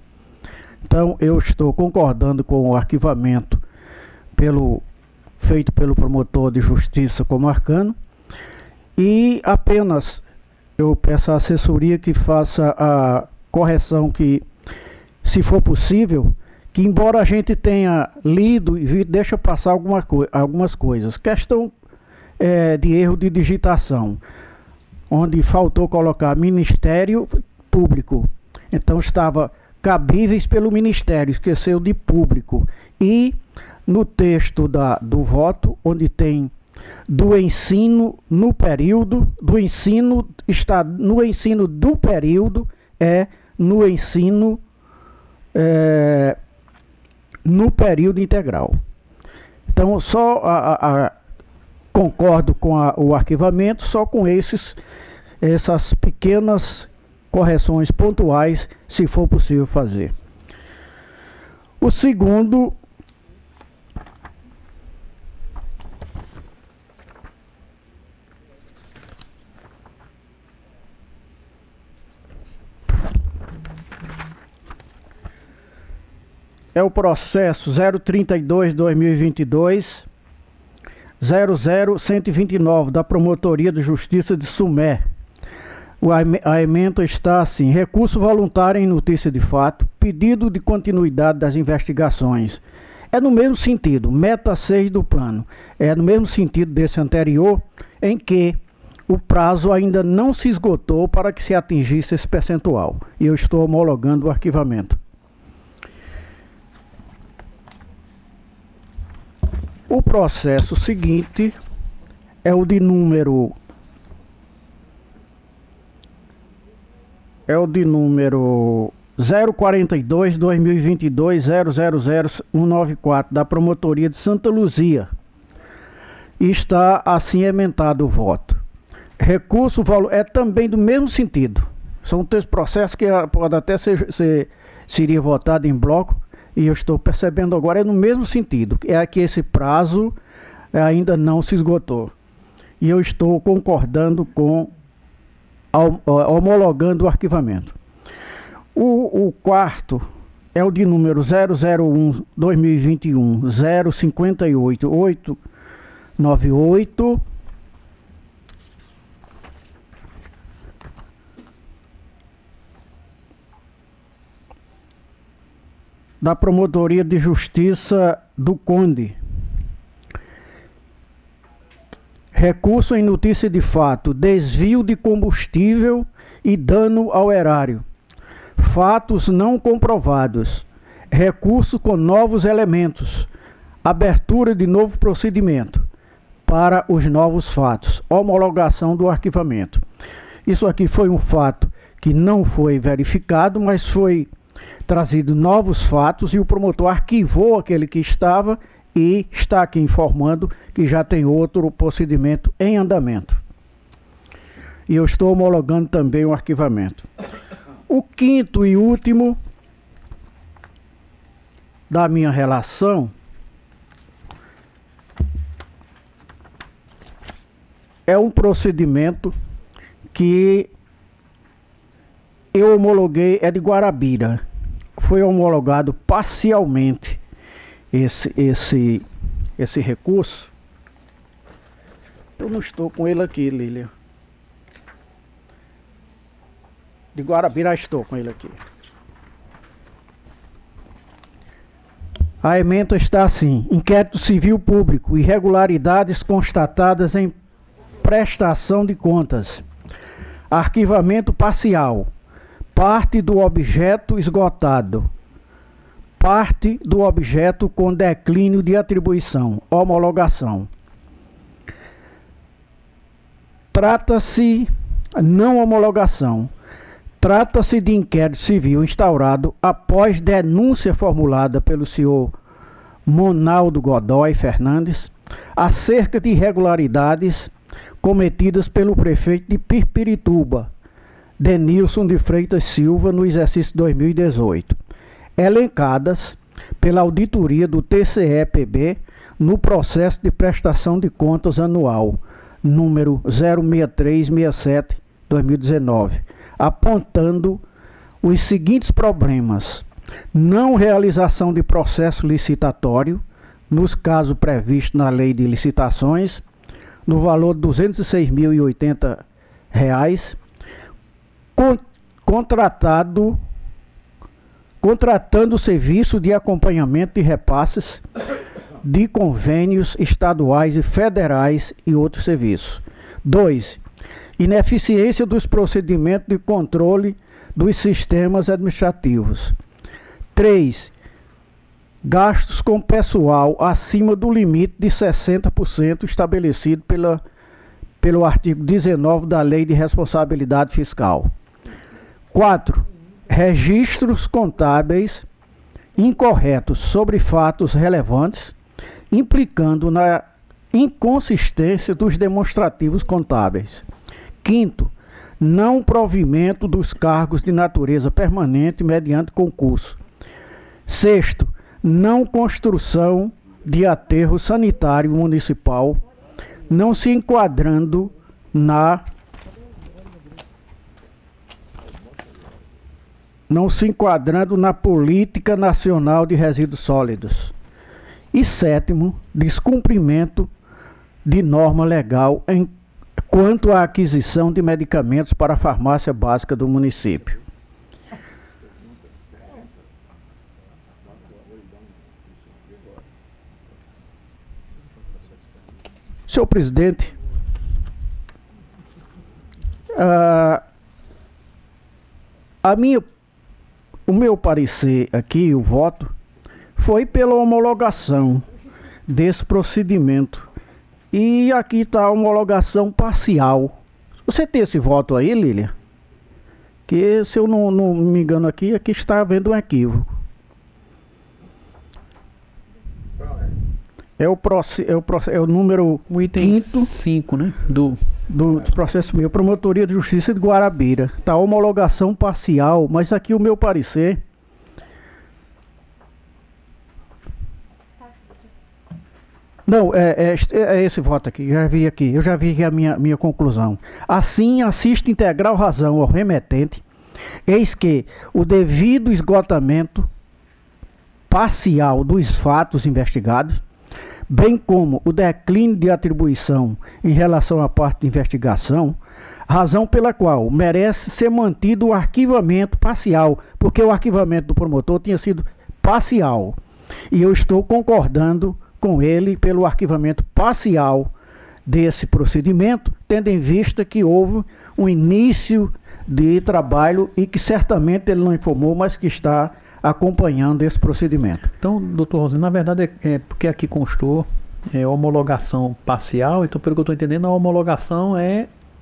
Então, eu estou concordando com o arquivamento feito pelo promotor de justiça comarcano, e apenas eu peço à assessoria que faça a correção, que, se for possível, que embora a gente tenha lido e deixa passar algumas coisas, questão de erro de digitação, onde faltou colocar Ministério Público, então estava cabíveis pelo Ministério, esqueceu de público, e no texto do voto, onde tem do ensino no período, do ensino, está no ensino do período, no ensino no período integral. Então, só concordo com o arquivamento, só com essas pequenas correções pontuais, se for possível fazer. O segundo é o processo 032-2022, 00129 da Promotoria de Justiça de Sumé. A ementa está assim: recurso voluntário em notícia de fato, pedido de continuidade das investigações. É no mesmo sentido, meta 6 do plano. É no mesmo sentido desse anterior, em que o prazo ainda não se esgotou para que se atingisse esse percentual. E eu estou homologando o arquivamento. O processo seguinte é o de número 042-2022-000194 da Promotoria de Santa Luzia. E está assim ementado o voto. recurso é também do mesmo sentido. São três processos que pode até seria votado em bloco, e eu estou percebendo agora é no mesmo sentido, é que esse prazo ainda não se esgotou. E eu estou concordando com, homologando o arquivamento. O quarto é o de número 001-2021-058-898, da Promotoria de Justiça do Conde. Recurso em notícia de fato, desvio de combustível e dano ao erário. Fatos não comprovados. Recurso com novos elementos. Abertura de novo procedimento para os novos fatos. Homologação do arquivamento. Isso aqui foi um fato que não foi verificado, mas foi trazido novos fatos e o promotor arquivou aquele que estava e está aqui informando que já tem outro procedimento em andamento. E eu estou homologando também o arquivamento. O quinto e último da minha relação é um procedimento que eu homologuei, é de Guarabira. Foi homologado parcialmente esse recurso. Eu não estou com ele aqui, Lília. De Guarabira estou com ele aqui. A ementa está assim: inquérito civil público, irregularidades constatadas em prestação de contas. Arquivamento parcial. Parte do objeto esgotado. Parte do objeto com declínio de atribuição. Homologação. Trata-se, não homologação. Trata-se de inquérito civil instaurado após denúncia formulada pelo senhor Monaldo Godoy Fernandes acerca de irregularidades cometidas pelo prefeito de Pirpirituba, Denilson de Freitas Silva, no exercício 2018, elencadas pela auditoria do TCE-PB no processo de prestação de contas anual, número 06367-2019, apontando os seguintes problemas: não realização de processo licitatório, nos casos previstos na Lei de Licitações, no valor de R$ 206.080, contratando serviço de acompanhamento e repasses de convênios estaduais e federais e outros serviços. 2. Ineficiência dos procedimentos de controle dos sistemas administrativos. 3. Gastos com pessoal acima do limite de 60% estabelecido pelo artigo 19 da Lei de Responsabilidade Fiscal. 4. Registros contábeis incorretos sobre fatos relevantes, implicando na inconsistência dos demonstrativos contábeis. 5º, não provimento dos cargos de natureza permanente mediante concurso. 6º, não construção de aterro sanitário municipal, não se enquadrando na Política Nacional de Resíduos Sólidos. E 7º, descumprimento de norma legal quanto à aquisição de medicamentos para a farmácia básica do município. Senhor presidente, o meu parecer aqui, o voto, foi pela homologação desse procedimento. E aqui está a homologação parcial. Você tem esse voto aí, Lília? Que, se eu não me engano aqui está havendo um equívoco. É o número O item quinto 5, né? do processo meu, Promotoria de Justiça de Guarabira. Tá, homologação parcial, mas aqui o meu parecer... Não, é esse voto aqui, eu já vi aqui a minha conclusão. Assim, assiste integral razão ao remetente, eis que o devido esgotamento parcial dos fatos investigados, bem como o declínio de atribuição em relação à parte de investigação, razão pela qual merece ser mantido o arquivamento parcial, porque o arquivamento do promotor tinha sido parcial, e eu estou concordando com ele pelo arquivamento parcial desse procedimento, tendo em vista que houve um início de trabalho e que certamente ele não informou, mas que está acompanhando esse procedimento. Então, doutor Rosendo, na verdade é porque aqui constou homologação parcial, então pelo que eu estou entendendo, a homologação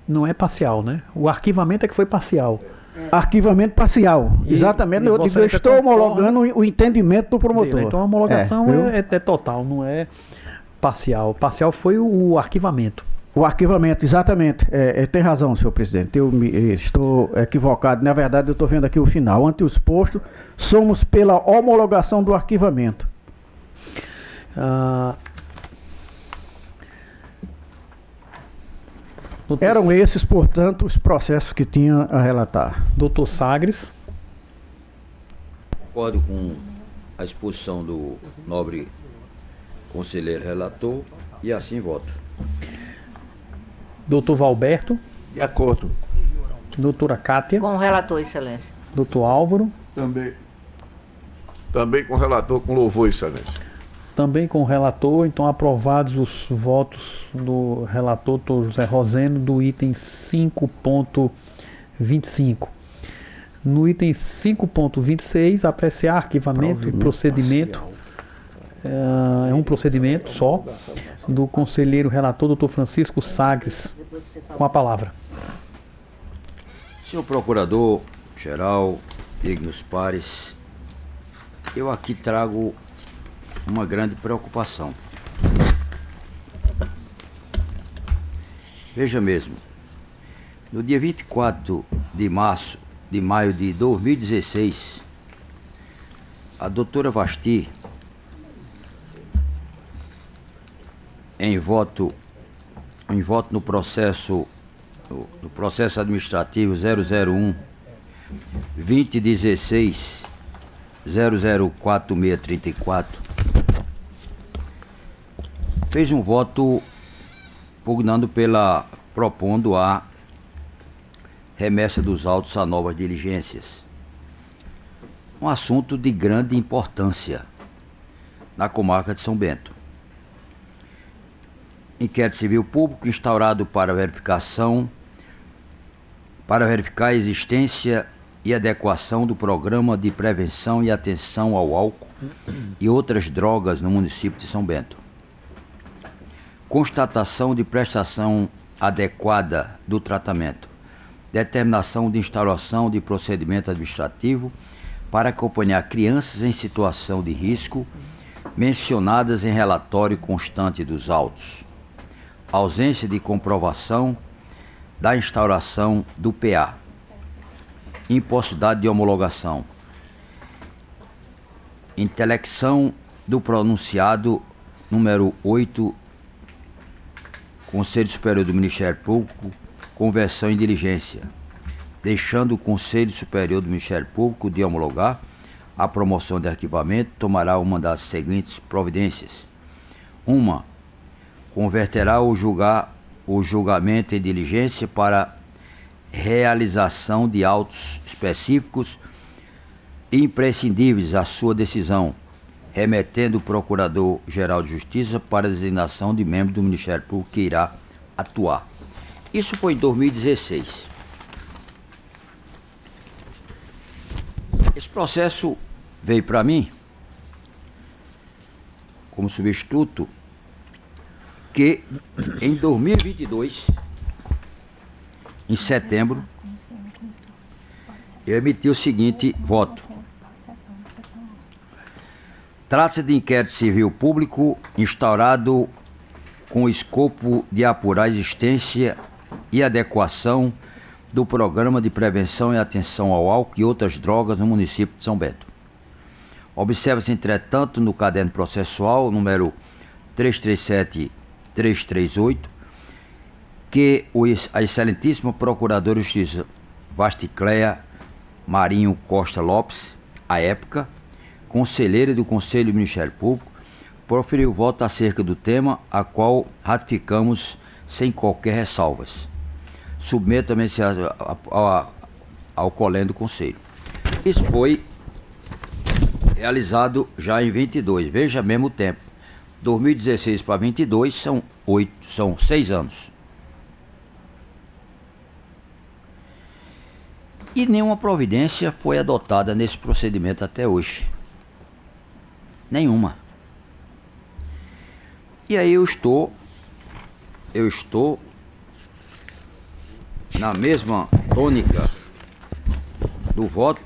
não é parcial, né? O arquivamento é que foi parcial. Arquivamento parcial, exatamente. Eu digo, eu estou homologando o entendimento do promotor. Então a homologação é total, não é parcial. Parcial foi o arquivamento. O arquivamento, exatamente. Tem razão, senhor presidente. Eu estou equivocado. Na verdade, eu estou vendo aqui o final. Ante o exposto, somos pela homologação do arquivamento. Eram esses, portanto, os processos que tinha a relatar. Doutor Sagres. Concordo com a exposição do nobre conselheiro relator e assim voto. Doutor Valberto. De acordo. Doutora Cátia. Com o relator, excelência. Doutor Álvaro. Também com o relator, com louvor, excelência. Também com o relator, então aprovados os votos do relator doutor José Rosendo do item 5.25. No item 5.26, apreciar arquivamento e procedimento. É um procedimento só do conselheiro relator doutor Francisco Sagres. Com a palavra. Senhor Procurador-Geral, dignos pares, eu aqui trago uma grande preocupação. Veja mesmo, no dia 24 de maio de 2016, a doutora Vasti, em voto no processo administrativo 001 2016 004634, fez um voto propondo a remessa dos autos a novas diligências. Um assunto de grande importância na comarca de São Bento. Inquérito civil público instaurado para verificar a existência e adequação do programa de prevenção e atenção ao álcool e outras drogas no município de São Bento. Constatação de prestação adequada do tratamento. Determinação de instauração de procedimento administrativo para acompanhar crianças em situação de risco mencionadas em relatório constante dos autos. Ausência de comprovação da instauração do PA. Impossibilidade de homologação. Intelecção do pronunciado número 8, Conselho Superior do Ministério Público, conversão em diligência, deixando o Conselho Superior do Ministério Público de homologar a promoção de arquivamento, tomará uma das seguintes providências. 1. Converterá o julgamento em diligência para realização de autos específicos e imprescindíveis à sua decisão, remetendo o Procurador-Geral de Justiça para a designação de membro do Ministério Público que irá atuar. Isso foi em 2016. Esse processo veio para mim como substituto que em 2022, em setembro, eu emiti o seguinte voto. Trata-se de inquérito civil público instaurado com o escopo de apurar a existência e adequação do Programa de Prevenção e Atenção ao Álcool e outras drogas no município de São Bento. Observa-se, entretanto, no caderno processual, número 337338, que a excelentíssima Procuradora de Justiça Vasticléia Marinho Costa Lopes, à época, conselheira do Conselho do Ministério Público, proferiu voto acerca do tema, a qual ratificamos sem qualquer ressalvas. Submeto também ao colégio do Conselho. Isso foi realizado já em 22, veja mesmo o tempo. 2016 para 22 são 6 anos. E nenhuma providência foi adotada nesse procedimento até hoje. Nenhuma. E aí eu estou na mesma tônica do voto,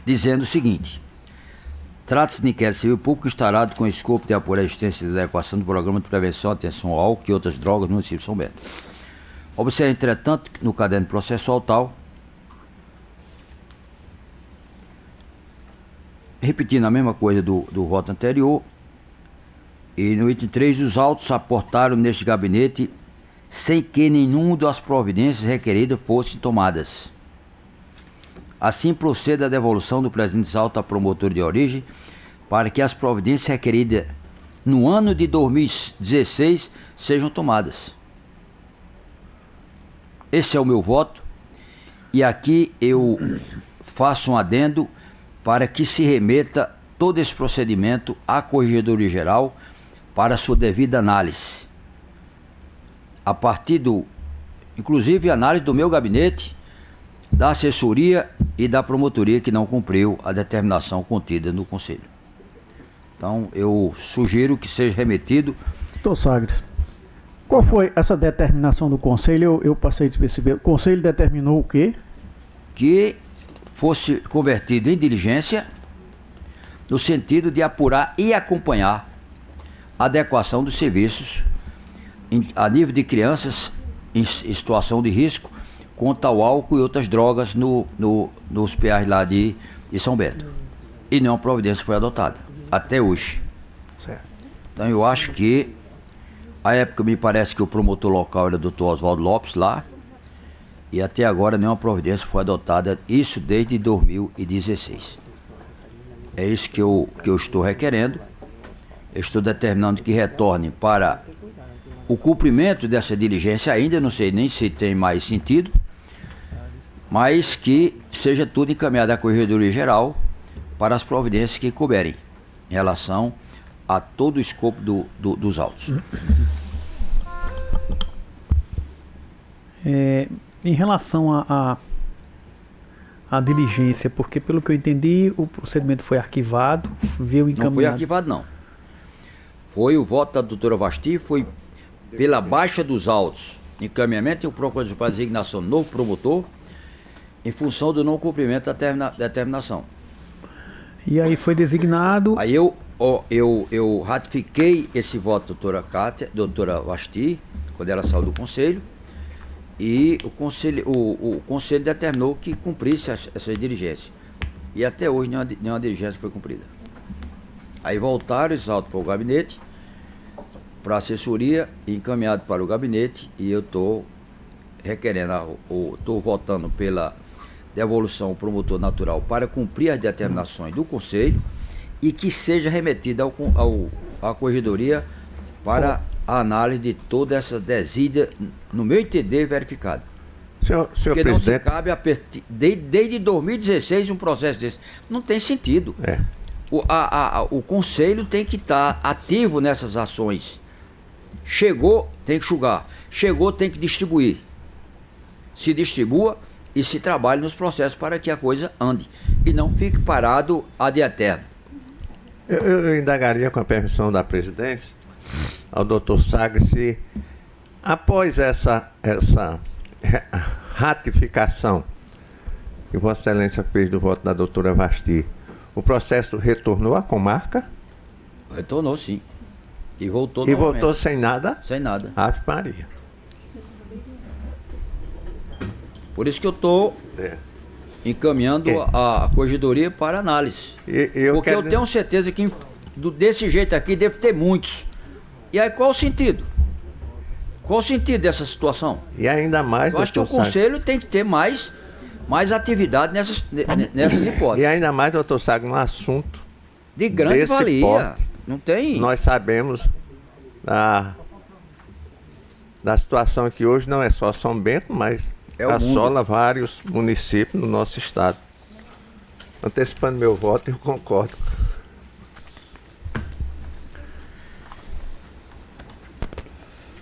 dizendo o seguinte: trata-se de inquérito civil público instaurado com o escopo de apurar a existência e adequação do Programa de Prevenção e Atenção ao Álcool e outras drogas no município de São Bento. Observe, entretanto, no caderno processual tal, repetindo a mesma coisa do voto anterior, e no item 3, os autos aportaram neste gabinete sem que nenhuma das providências requeridas fossem tomadas. Assim, procede a devolução do presente auto à promotora de origem para que as providências requeridas no ano de 2016 sejam tomadas. Esse é o meu voto, e aqui eu faço um adendo para que se remeta todo esse procedimento à Corregedoria Geral para sua devida análise. A partir inclusive análise do meu gabinete, da assessoria e da promotoria que não cumpriu a determinação contida no Conselho. Então, eu sugiro que seja remetido. Doutor Sagres, qual foi essa determinação do Conselho? Eu passei de perceber. O Conselho determinou o quê? Que fosse convertido em diligência no sentido de apurar e acompanhar a adequação dos serviços a nível de crianças em situação de risco contra o álcool e outras drogas nos PAs lá de São Bento. E nenhuma providência foi adotada, até hoje. Certo. Então eu acho que, à época me parece que o promotor local era o Dr. Oswaldo Lopes lá, e até agora nenhuma providência foi adotada, isso desde 2016. É isso que eu estou requerendo. Eu estou determinando que retorne para o cumprimento dessa diligência ainda, não sei nem se tem mais sentido, mas que seja tudo encaminhado à Corregedoria Geral para as providências que couberem em relação a todo o escopo dos autos. Em relação à diligência, porque pelo que eu entendi, o procedimento foi arquivado, veio encaminhado. Não foi arquivado, não. Foi o voto da doutora Vasti, foi pela baixa dos autos, encaminhamento e o procurador para designação do novo promotor, em função do não cumprimento da determinação. E aí foi designado. Aí eu ratifiquei esse voto da doutora Vasti, quando ela saiu do Conselho, e o Conselho determinou que cumprisse essa diligência. E até hoje nenhuma diligência foi cumprida. Aí voltaram esses autos para o gabinete, para a assessoria, encaminhado para o gabinete, e eu estou requerendo, estou votando pela devolução ao promotor natural para cumprir as determinações do Conselho e que seja remetida à Corregedoria para a análise de toda essa desídia, no meu entender, verificada. Senhor Porque presidente, não se cabe, desde 2016, um processo desse. Não tem sentido. O Conselho tem que estar ativo nessas ações. Chegou, tem que julgar. Chegou, tem que distribuir. Se distribua e se trabalhe nos processos para que a coisa ande. E não fique parado ad eterno. eu indagaria, com a permissão da presidência, ao doutor Sagres se Após essa ratificação que Vossa Excelência fez do voto da doutora Vasti, o processo retornou à comarca? Retornou, sim. E voltou E novamente. voltou sem nada? Sem nada. Ave Maria. Por isso que eu estou encaminhando a corregedoria para análise. Porque eu tenho certeza que desse jeito aqui deve ter muitos. E aí qual o sentido? Qual o sentido dessa situação? E ainda mais, Eu acho que o doutor Sagres, conselho tem que ter mais atividade nessas hipóteses. e ainda mais, doutor Sagres, um assunto De grande desse valia. porte. Não tem. Nós sabemos da situação que hoje não é só São Bento, mas É o assola vários municípios no nosso estado. Antecipando meu voto, eu concordo.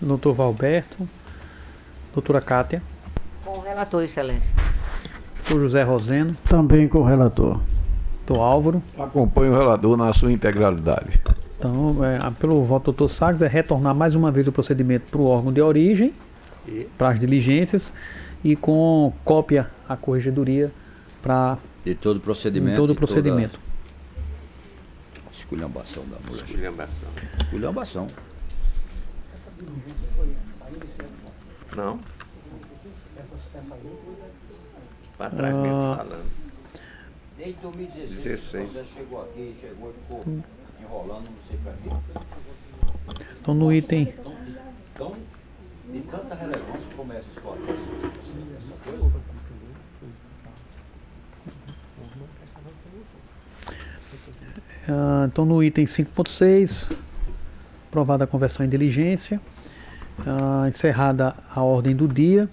Doutor Valberto, doutora Cátia, Com o relator, Excelência. doutor José Roseno, Também com o relator. doutor Álvaro. Acompanho o relator na sua integralidade. Então, pelo voto do doutor Sagres, é retornar mais uma vez o procedimento para o órgão de origem, para as diligências, e com cópia à corregedoria para De todo o procedimento. todo o e toda procedimento. a Esculhambação da mulher. Esculhambação. Esculhambação. Não? Para trás mesmo falando. Desde 2016. 16. Você chegou aqui, chegou e ficou enrolando, não sei pra quê. Então, no item Então, de tanta relevância como essa história. Então, no item 5.6, aprovada a conversão em diligência, encerrada a ordem do dia.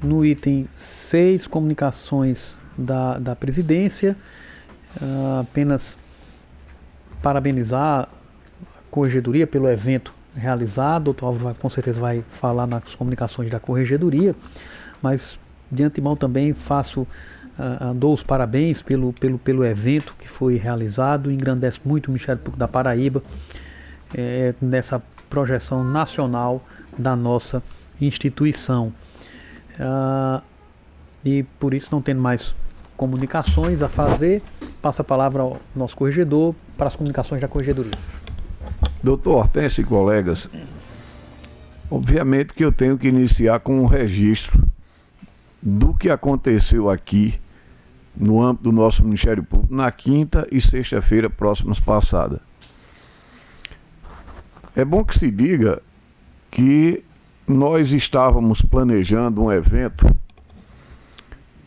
No item 6, comunicações da presidência, apenas parabenizar a corregedoria pelo evento realizado. O doutor Álvaro com certeza vai falar nas comunicações da corregedoria, mas de antemão também dou os parabéns pelo evento que foi realizado. Engrandece muito o Ministério Público da Paraíba nessa projeção nacional da nossa instituição. E por isso, não tendo mais comunicações a fazer, passo a palavra ao nosso corregedor para as comunicações da corregedoria. Doutor Hortêncio e colegas, obviamente que eu tenho que iniciar com um registro do que aconteceu aqui no âmbito do nosso Ministério Público na quinta e sexta-feira próximas passadas. É bom que se diga que nós estávamos planejando um evento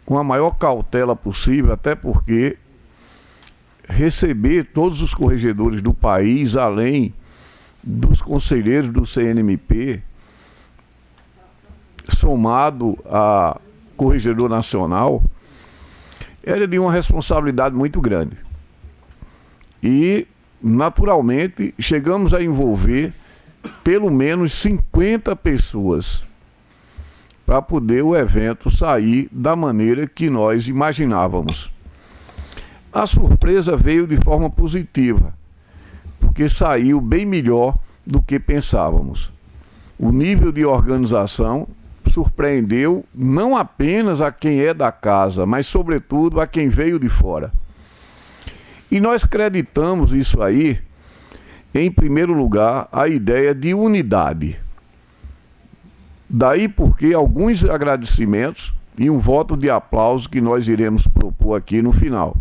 com a maior cautela possível, até porque receber todos os corregedores do país, além dos conselheiros do CNMP, somado a corregedor nacional, era de uma responsabilidade muito grande. E, naturalmente, chegamos a envolver pelo menos 50 pessoas para poder o evento sair da maneira que nós imaginávamos. A surpresa veio de forma positiva, porque saiu bem melhor do que pensávamos. O nível de organização surpreendeu não apenas a quem é da casa, mas sobretudo a quem veio de fora. E nós creditamos isso aí, em primeiro lugar, a ideia de unidade. Daí porque alguns agradecimentos e um voto de aplauso que nós iremos propor aqui no final.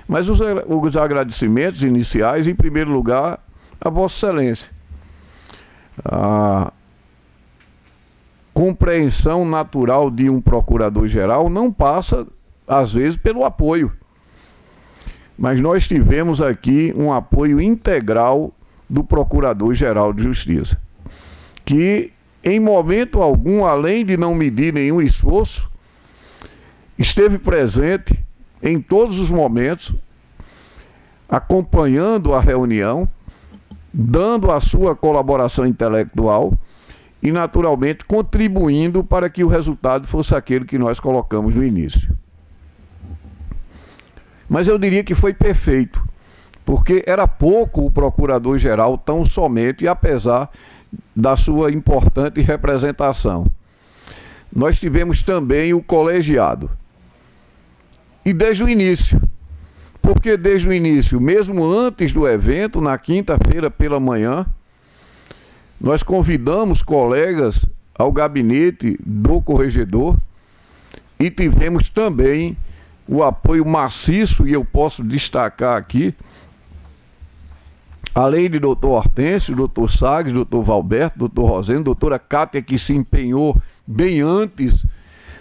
Mas os agradecimentos iniciais, em primeiro lugar, a Vossa Excelência. A compreensão natural de um procurador-geral não passa, às vezes, pelo apoio. Mas nós tivemos aqui um apoio integral do Procurador-Geral de Justiça, que, em momento algum, além de não medir nenhum esforço, esteve presente em todos os momentos, acompanhando a reunião, dando a sua colaboração intelectual e, naturalmente, contribuindo para que o resultado fosse aquele que nós colocamos no início. Mas eu diria que foi perfeito, porque era pouco o Procurador-Geral tão somente, apesar da sua importante representação. Nós tivemos também o colegiado. E desde o início, porque desde o início, mesmo antes do evento, na quinta-feira pela manhã, nós convidamos colegas ao gabinete do corregedor e tivemos também o apoio maciço, e eu posso destacar aqui, além de doutor Hortêncio, doutor Sagres, doutor Valberto, doutor Rosendo, doutora Cátia, que se empenhou bem antes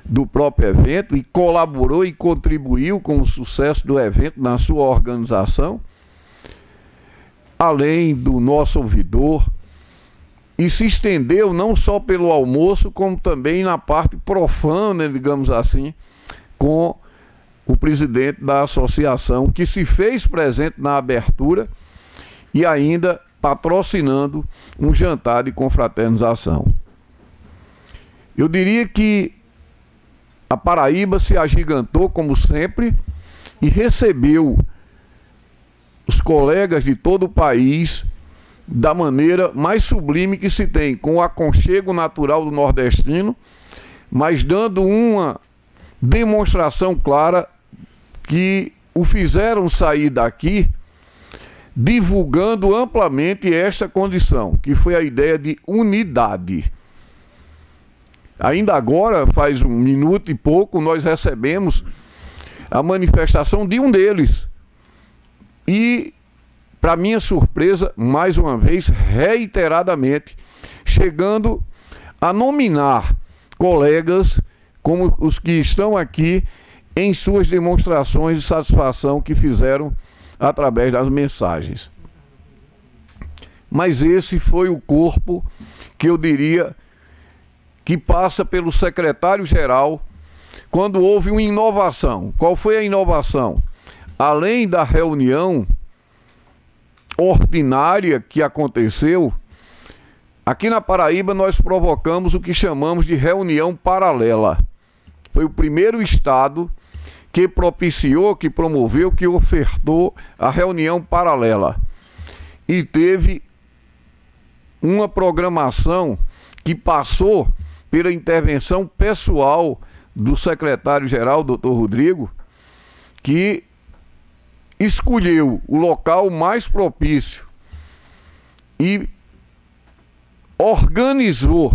do próprio evento e colaborou e contribuiu com o sucesso do evento na sua organização, além do nosso ouvidor, e se estendeu não só pelo almoço, como também na parte profana, digamos assim, com o presidente da associação, que se fez presente na abertura e ainda patrocinando um jantar de confraternização. Eu diria que a Paraíba se agigantou, como sempre, e recebeu os colegas de todo o país da maneira mais sublime que se tem, com o aconchego natural do nordestino, mas dando uma demonstração clara que o fizeram sair daqui divulgando amplamente esta condição, que foi a ideia de unidade. Ainda agora, faz 1 minuto e pouco, nós recebemos a manifestação de um deles. E, para minha surpresa, mais uma vez, reiteradamente, chegando a nominar colegas como os que estão aqui em suas demonstrações de satisfação que fizeram através das mensagens. Mas esse foi o corpo que eu diria que passa pelo secretário-geral quando houve uma inovação. Qual foi a inovação? Além da reunião ordinária que aconteceu, aqui na Paraíba nós provocamos o que chamamos de reunião paralela. Foi o primeiro estado que propiciou, que promoveu, que ofertou a reunião paralela. E teve uma programação que passou pela intervenção pessoal do secretário-geral, doutor Rodrigo, que escolheu o local mais propício e organizou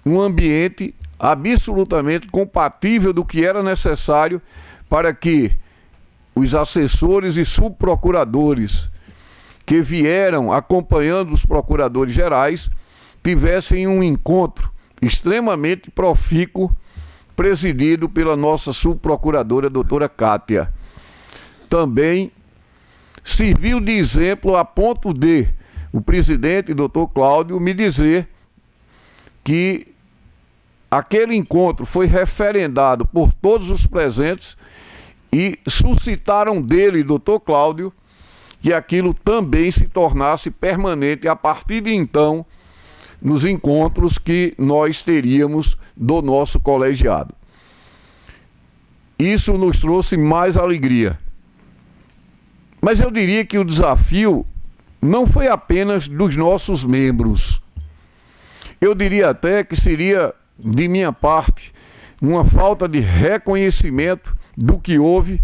um ambiente absolutamente compatível do que era necessário para que os assessores e subprocuradores que vieram acompanhando os procuradores gerais tivessem um encontro extremamente profícuo, presidido pela nossa subprocuradora, doutora Cátia. Também serviu de exemplo a ponto de o presidente, doutor Cláudio, me dizer que aquele encontro foi referendado por todos os presentes e suscitaram dele, doutor Cláudio, que aquilo também se tornasse permanente a partir de então, nos encontros que nós teríamos do nosso colegiado. Isso nos trouxe mais alegria. Mas eu diria que o desafio não foi apenas dos nossos membros. Eu diria até que seria, de minha parte, uma falta de reconhecimento do que houve,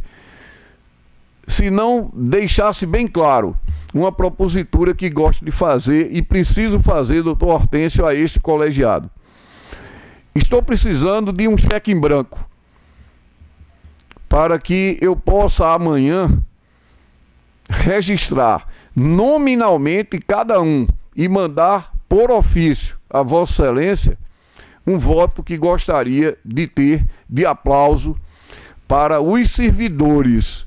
se não deixasse bem claro uma propositura que gosto de fazer e preciso fazer, doutor Hortêncio, a este colegiado. Estou precisando de um cheque em branco para que eu possa amanhã registrar nominalmente cada um e mandar por ofício a Vossa Excelência um voto que gostaria de ter de aplauso para os servidores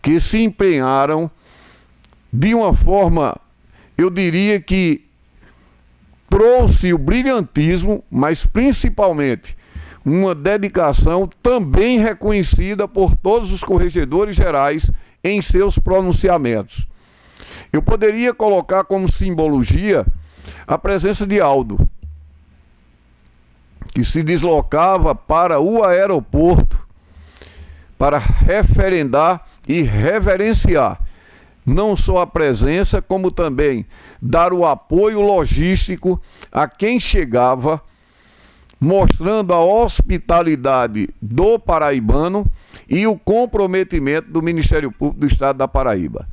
que se empenharam de uma forma, eu diria que trouxe o brilhantismo, mas principalmente uma dedicação também reconhecida por todos os corregedores gerais em seus pronunciamentos. Eu poderia colocar como simbologia a presença de Aldo, que se deslocava para o aeroporto para referendar e reverenciar não só a presença, como também dar o apoio logístico a quem chegava, mostrando a hospitalidade do paraibano e o comprometimento do Ministério Público do Estado da Paraíba.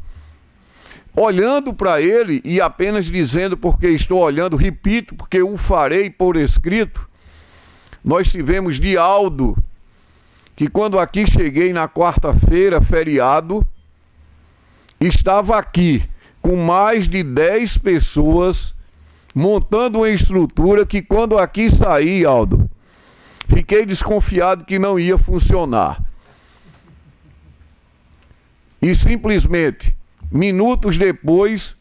Olhando para ele e apenas dizendo porque estou olhando, repito, porque o farei por escrito, nós tivemos de Aldo, que quando aqui cheguei na quarta-feira, feriado, estava aqui com mais de 10 pessoas montando uma estrutura que quando aqui saí, Aldo, fiquei desconfiado que não ia funcionar. E simplesmente, minutos depois,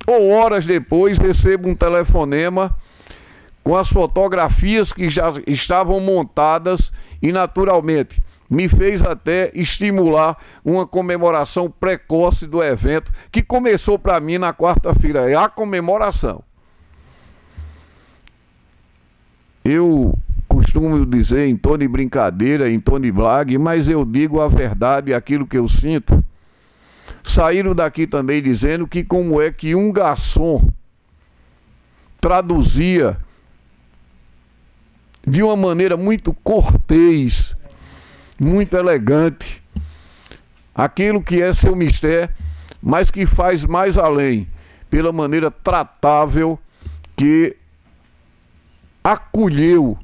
ou horas depois, recebo um telefonema com as fotografias que já estavam montadas e, naturalmente, me fez até estimular uma comemoração precoce do evento, que começou para mim na quarta-feira. É a comemoração. Eu costumo dizer em tom de brincadeira, em tom de blague, mas eu digo a verdade, aquilo que eu sinto. Saíram daqui também dizendo que como é que um garçom traduzia de uma maneira muito cortês, muito elegante, aquilo que é seu mistério, mas que faz mais além, pela maneira tratável que acolheu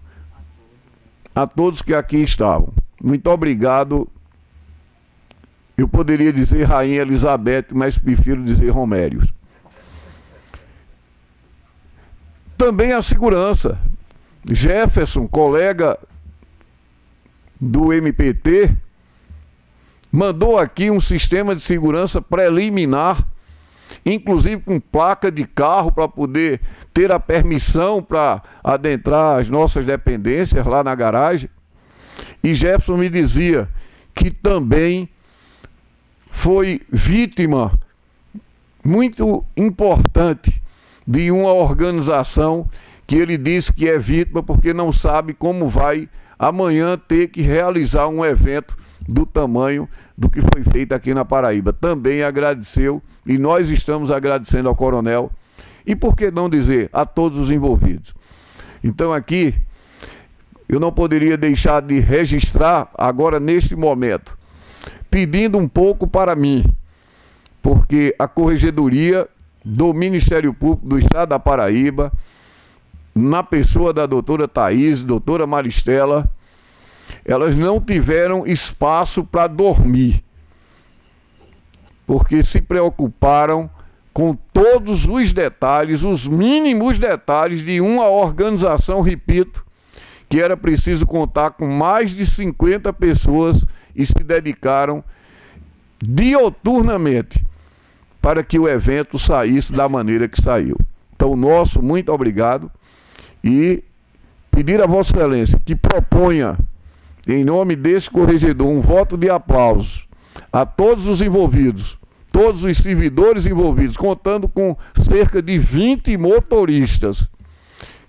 a todos que aqui estavam. Muito obrigado. Eu poderia dizer Rainha Elizabeth, mas prefiro dizer Romérios. Também a segurança. Jefferson, colega do MPT, mandou aqui um sistema de segurança preliminar, inclusive com placa de carro para poder ter a permissão para adentrar as nossas dependências lá na garagem. E Jefferson me dizia que também foi vítima muito importante de uma organização que ele disse que é vítima porque não sabe como vai amanhã ter que realizar um evento do tamanho do que foi feito aqui na Paraíba. Também agradeceu, e nós estamos agradecendo ao coronel, e por que não dizer a todos os envolvidos. Então aqui, eu não poderia deixar de registrar agora neste momento, pedindo um pouco para mim, porque a Corregedoria do Ministério Público do Estado da Paraíba, na pessoa da doutora Thaís, doutora Maristela, elas não tiveram espaço para dormir, porque se preocuparam com todos os detalhes, os mínimos detalhes de uma organização, repito, que era preciso contar com mais de 50 pessoas e se dedicaram dioturnamente para que o evento saísse da maneira que saiu. Então, nosso muito obrigado e pedir a Vossa Excelência que proponha, em nome deste corregedor, um voto de aplauso a todos os envolvidos, todos os servidores envolvidos, contando com cerca de 20 motoristas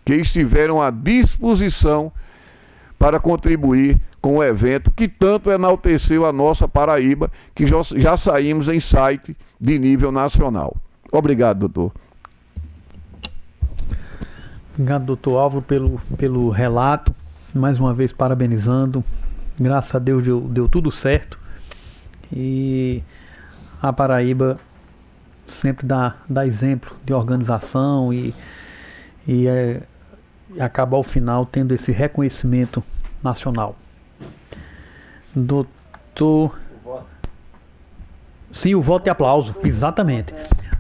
que estiveram à disposição para contribuir com o evento que tanto enalteceu a nossa Paraíba, que já saímos em site de nível nacional. Obrigado, doutor. Obrigado, doutor Álvaro, pelo relato. Mais uma vez parabenizando. Graças a Deus deu tudo certo. E a Paraíba sempre dá exemplo de organização e acabar ao final tendo esse reconhecimento nacional. Doutor... Sim, o voto de aplauso, exatamente.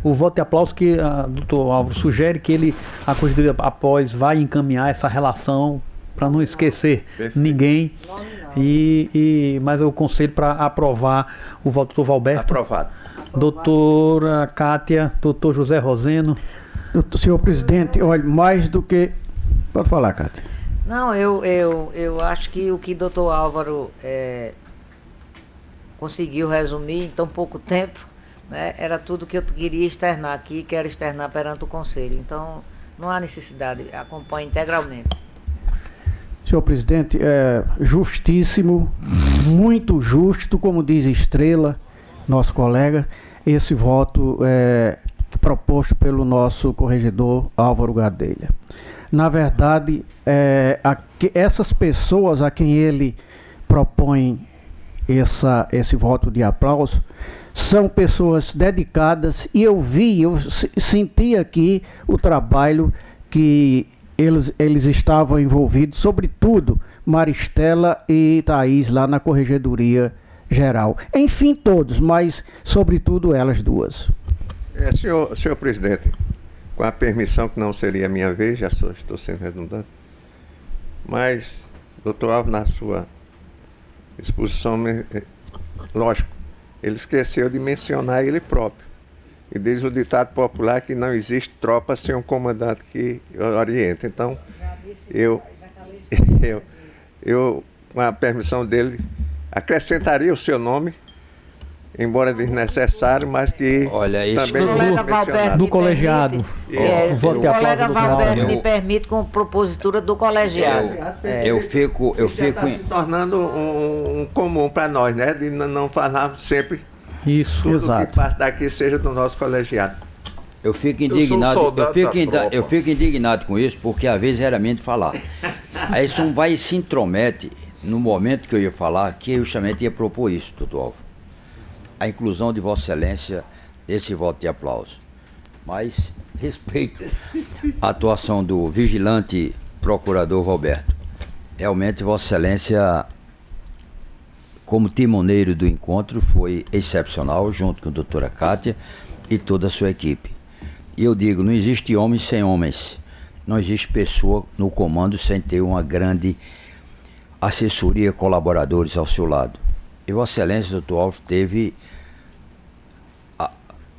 O voto de aplauso que o doutor Álvaro sugere que a Corregedoria após vai encaminhar essa relação para não esquecer ninguém. Mas eu conselho para aprovar o voto do doutor Valberto. Aprovado. Doutora Cátia, doutor José Roseno. Senhor presidente, olha, mais do que... Pode falar, Cátia. Não, eu acho que o que o doutor Álvaro conseguiu resumir em tão pouco tempo, né, era tudo que eu queria externar aqui, quero externar perante o Conselho. Então, não há necessidade, acompanhe integralmente. Senhor presidente, justíssimo, muito justo, como diz Estrela, nosso colega. esse voto proposto pelo nosso corregedor Álvaro Gadelha. Na verdade, essas pessoas a quem ele propõe esse voto de aplauso são pessoas dedicadas, e eu senti aqui o trabalho que eles estavam envolvidos, sobretudo Maristela e Thaís lá na Corregedoria Geral. Enfim, todos, mas sobretudo elas duas. Senhor presidente, com a permissão que não seria a minha vez, já estou sendo redundante, mas, doutor Alves, na sua exposição, lógico, ele esqueceu de mencionar ele próprio. E diz o ditado popular que não existe tropa sem um comandante que orienta. Então, eu com a permissão dele, acrescentaria o seu nome, embora desnecessário, mas que também do colegiado. O colega Valberto me permite com propositura do colegiado. Eu fico se tornando um comum para nós, né? De não falar sempre isso, tudo exato, que parte daqui seja do nosso colegiado. Eu fico indignado, eu fico indignado com isso, porque às vezes era mente falar. Aí isso não vai e se intromete no momento que eu ia falar, que eu justamente ia propor isso, doutor Alvo. A inclusão de Vossa Excelência nesse voto de aplauso. Mas respeito a atuação do vigilante procurador Valberto. Realmente Vossa Excelência, como timoneiro do encontro, foi excepcional, junto com a doutora Kátia e toda a sua equipe. E eu digo, não existe homem sem homens. Não existe pessoa no comando sem ter uma grande assessoria, colaboradores ao seu lado. E Vossa Excelência, doutor Alves, teve,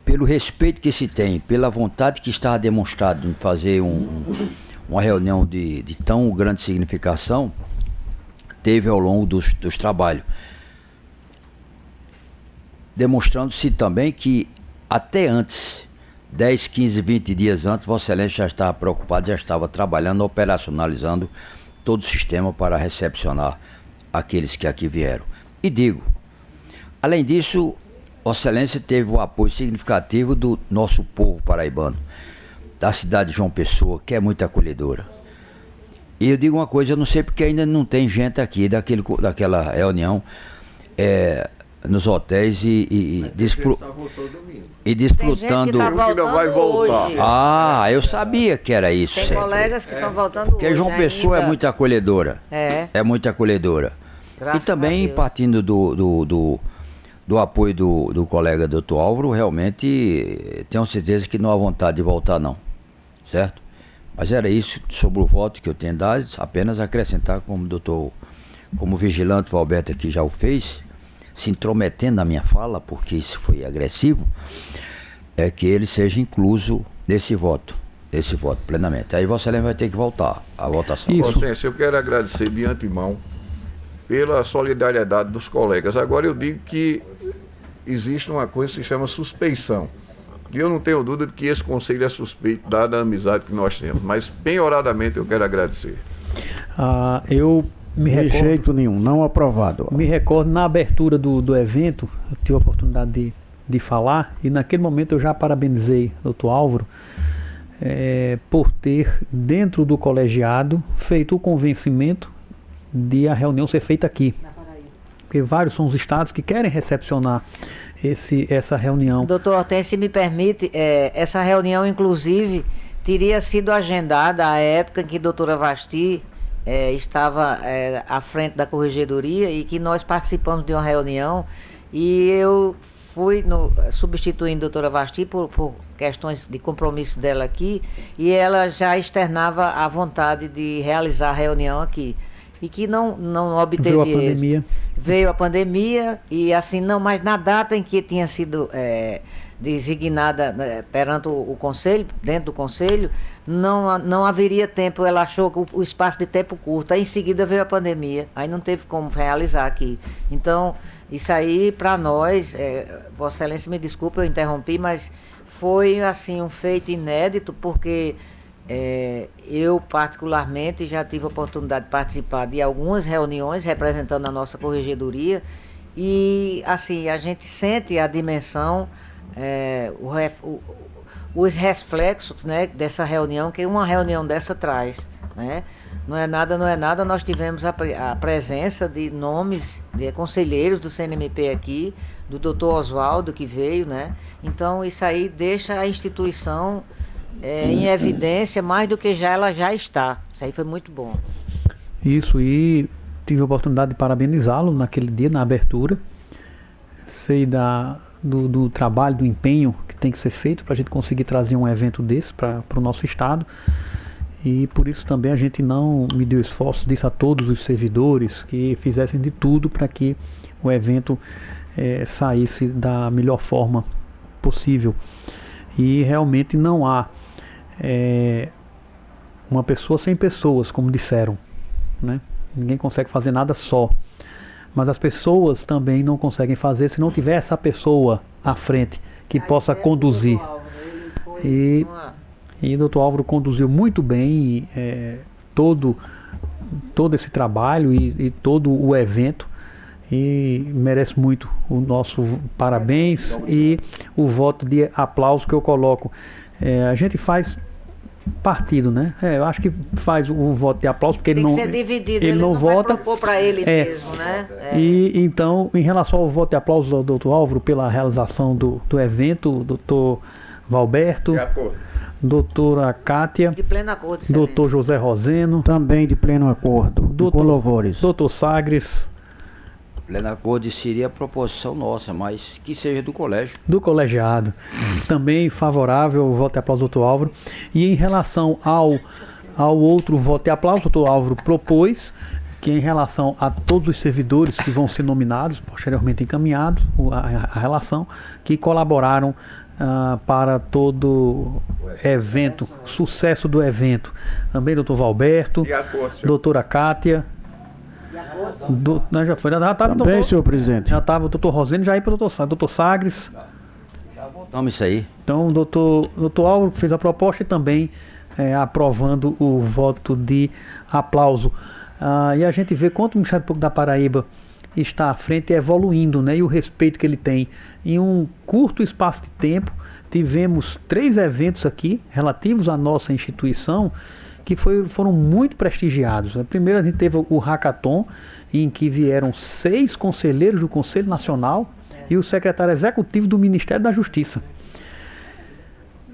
pelo respeito que se tem, pela vontade que estava demonstrado em fazer uma reunião de tão grande significação, teve ao longo dos trabalhos. Demonstrando-se também que até antes, 10, 15, 20 dias antes, Vossa Excelência já estava preocupado, já estava trabalhando, operacionalizando todo o sistema para recepcionar aqueles que aqui vieram. E digo, além disso, Vossa Excelência teve o apoio significativo do nosso povo paraibano, da cidade de João Pessoa, que é muito acolhedora. E eu digo uma coisa, eu não sei porque ainda não tem gente aqui daquela reunião nos hotéis e desfrutando. Que não vai voltar. Ah, eu sabia que era isso. Tem sempre. colegas que estão voltando porque hoje. João Pessoa é muito acolhedora. É muito acolhedora. Graças e também, partindo do apoio do colega doutor Álvaro, realmente tenho certeza que não há vontade de voltar, não. Certo? Mas era isso sobre o voto que eu tenho dado, apenas acrescentar, como o vigilante Valberto aqui já o fez, se intrometendo na minha fala, porque isso foi agressivo, é que ele seja incluso nesse voto plenamente. Aí Vossa Excelência vai ter que voltar à votação. Consciência, eu quero agradecer de antemão pela solidariedade dos colegas. Agora eu digo que existe uma coisa que se chama suspeição. E eu não tenho dúvida de que esse conselho é suspeito, dada a amizade que nós temos. Mas, penhoradamente, eu quero agradecer. Eu me recordo... De jeito nenhum, não aprovado. Me recordo, na abertura do evento, eu tive a oportunidade de falar, e naquele momento eu já parabenizei o doutor Álvaro por ter, dentro do colegiado, feito o convencimento de a reunião ser feita aqui. Porque vários são os estados que querem recepcionar essa reunião. Doutor Hortêncio, se me permite, essa reunião, inclusive, teria sido agendada à época em que a doutora Vasti estava à frente da corregedoria, e que nós participamos de uma reunião, e eu fui substituindo a doutora Vasti por questões de compromisso dela aqui, e ela já externava a vontade de realizar a reunião aqui. E que não obteve êxito. Veio a pandemia e assim, mas na data em que tinha sido designada perante o Conselho, dentro do Conselho, não haveria tempo, ela achou o espaço de tempo curto. Aí em seguida veio a pandemia, aí não teve como realizar aqui. Então, isso aí para nós, Vossa Excelência me desculpa, eu interrompi, mas foi assim um feito inédito, porque... eu particularmente já tive a oportunidade de participar de algumas reuniões representando a nossa corregedoria, e assim a gente sente a dimensão os reflexos, né, dessa reunião, que uma reunião dessa traz, né? Não é nada, nós tivemos a presença de nomes de conselheiros do CNMP aqui, do doutor Oswaldo que veio, né? Então isso aí deixa a instituição em evidência mais do que ela já está. Isso aí foi muito bom. Isso, e tive a oportunidade de parabenizá-lo naquele dia, na abertura. Sei do trabalho, do empenho que tem que ser feito para a gente conseguir trazer um evento desse para o nosso estado. E por isso também a gente não mediu esforço, disse a todos os servidores que fizessem de tudo para que o evento saísse da melhor forma possível. E realmente não há uma pessoa sem pessoas, como disseram, né? Ninguém consegue fazer nada só. Mas as pessoas também não conseguem fazer se não tiver essa pessoa à frente que possa conduzir. E o Dr. Álvaro conduziu muito bem todo esse trabalho e todo o evento, e merece muito o nosso parabéns e o voto de aplauso que eu coloco. A gente faz partido, né? Eu acho que faz o voto de aplauso porque tem ele não que ser dividido, ele não vota, vai propor para ele mesmo, né? E então, em relação ao voto de aplauso do Dr. Álvaro pela realização do evento, Dr. Valberto, doutora Kátia, de pleno acordo, doutor José Roseno, também de pleno acordo, com louvores. Doutor Sagres, Pleno acordo seria a proposição nossa, mas que seja do colégio. do colegiado, também favorável ao voto de aplauso do Dr. Álvaro. E em relação ao outro voto de aplauso, o Dr. Álvaro propôs que, em relação a todos os servidores que vão ser nominados, posteriormente encaminhados, a relação, que colaboraram para todo evento, sucesso do evento. Também doutor Valberto, doutora Kátia, já foi, já estava Também, senhor presidente. Já estava o doutor Roseno, já ia para o doutor Sagres. Vamos isso aí. Então o doutor Álvaro fez a proposta e também aprovando o voto de aplauso. E a gente vê quanto o Ministério Público da Paraíba está à frente, evoluindo, né? E o respeito que ele tem. Em um curto espaço de tempo, tivemos 3 eventos aqui relativos à nossa instituição que foram muito prestigiados. Primeiro a gente teve o Hackathon, em que vieram 6 conselheiros do Conselho Nacional e o secretário executivo do Ministério da Justiça.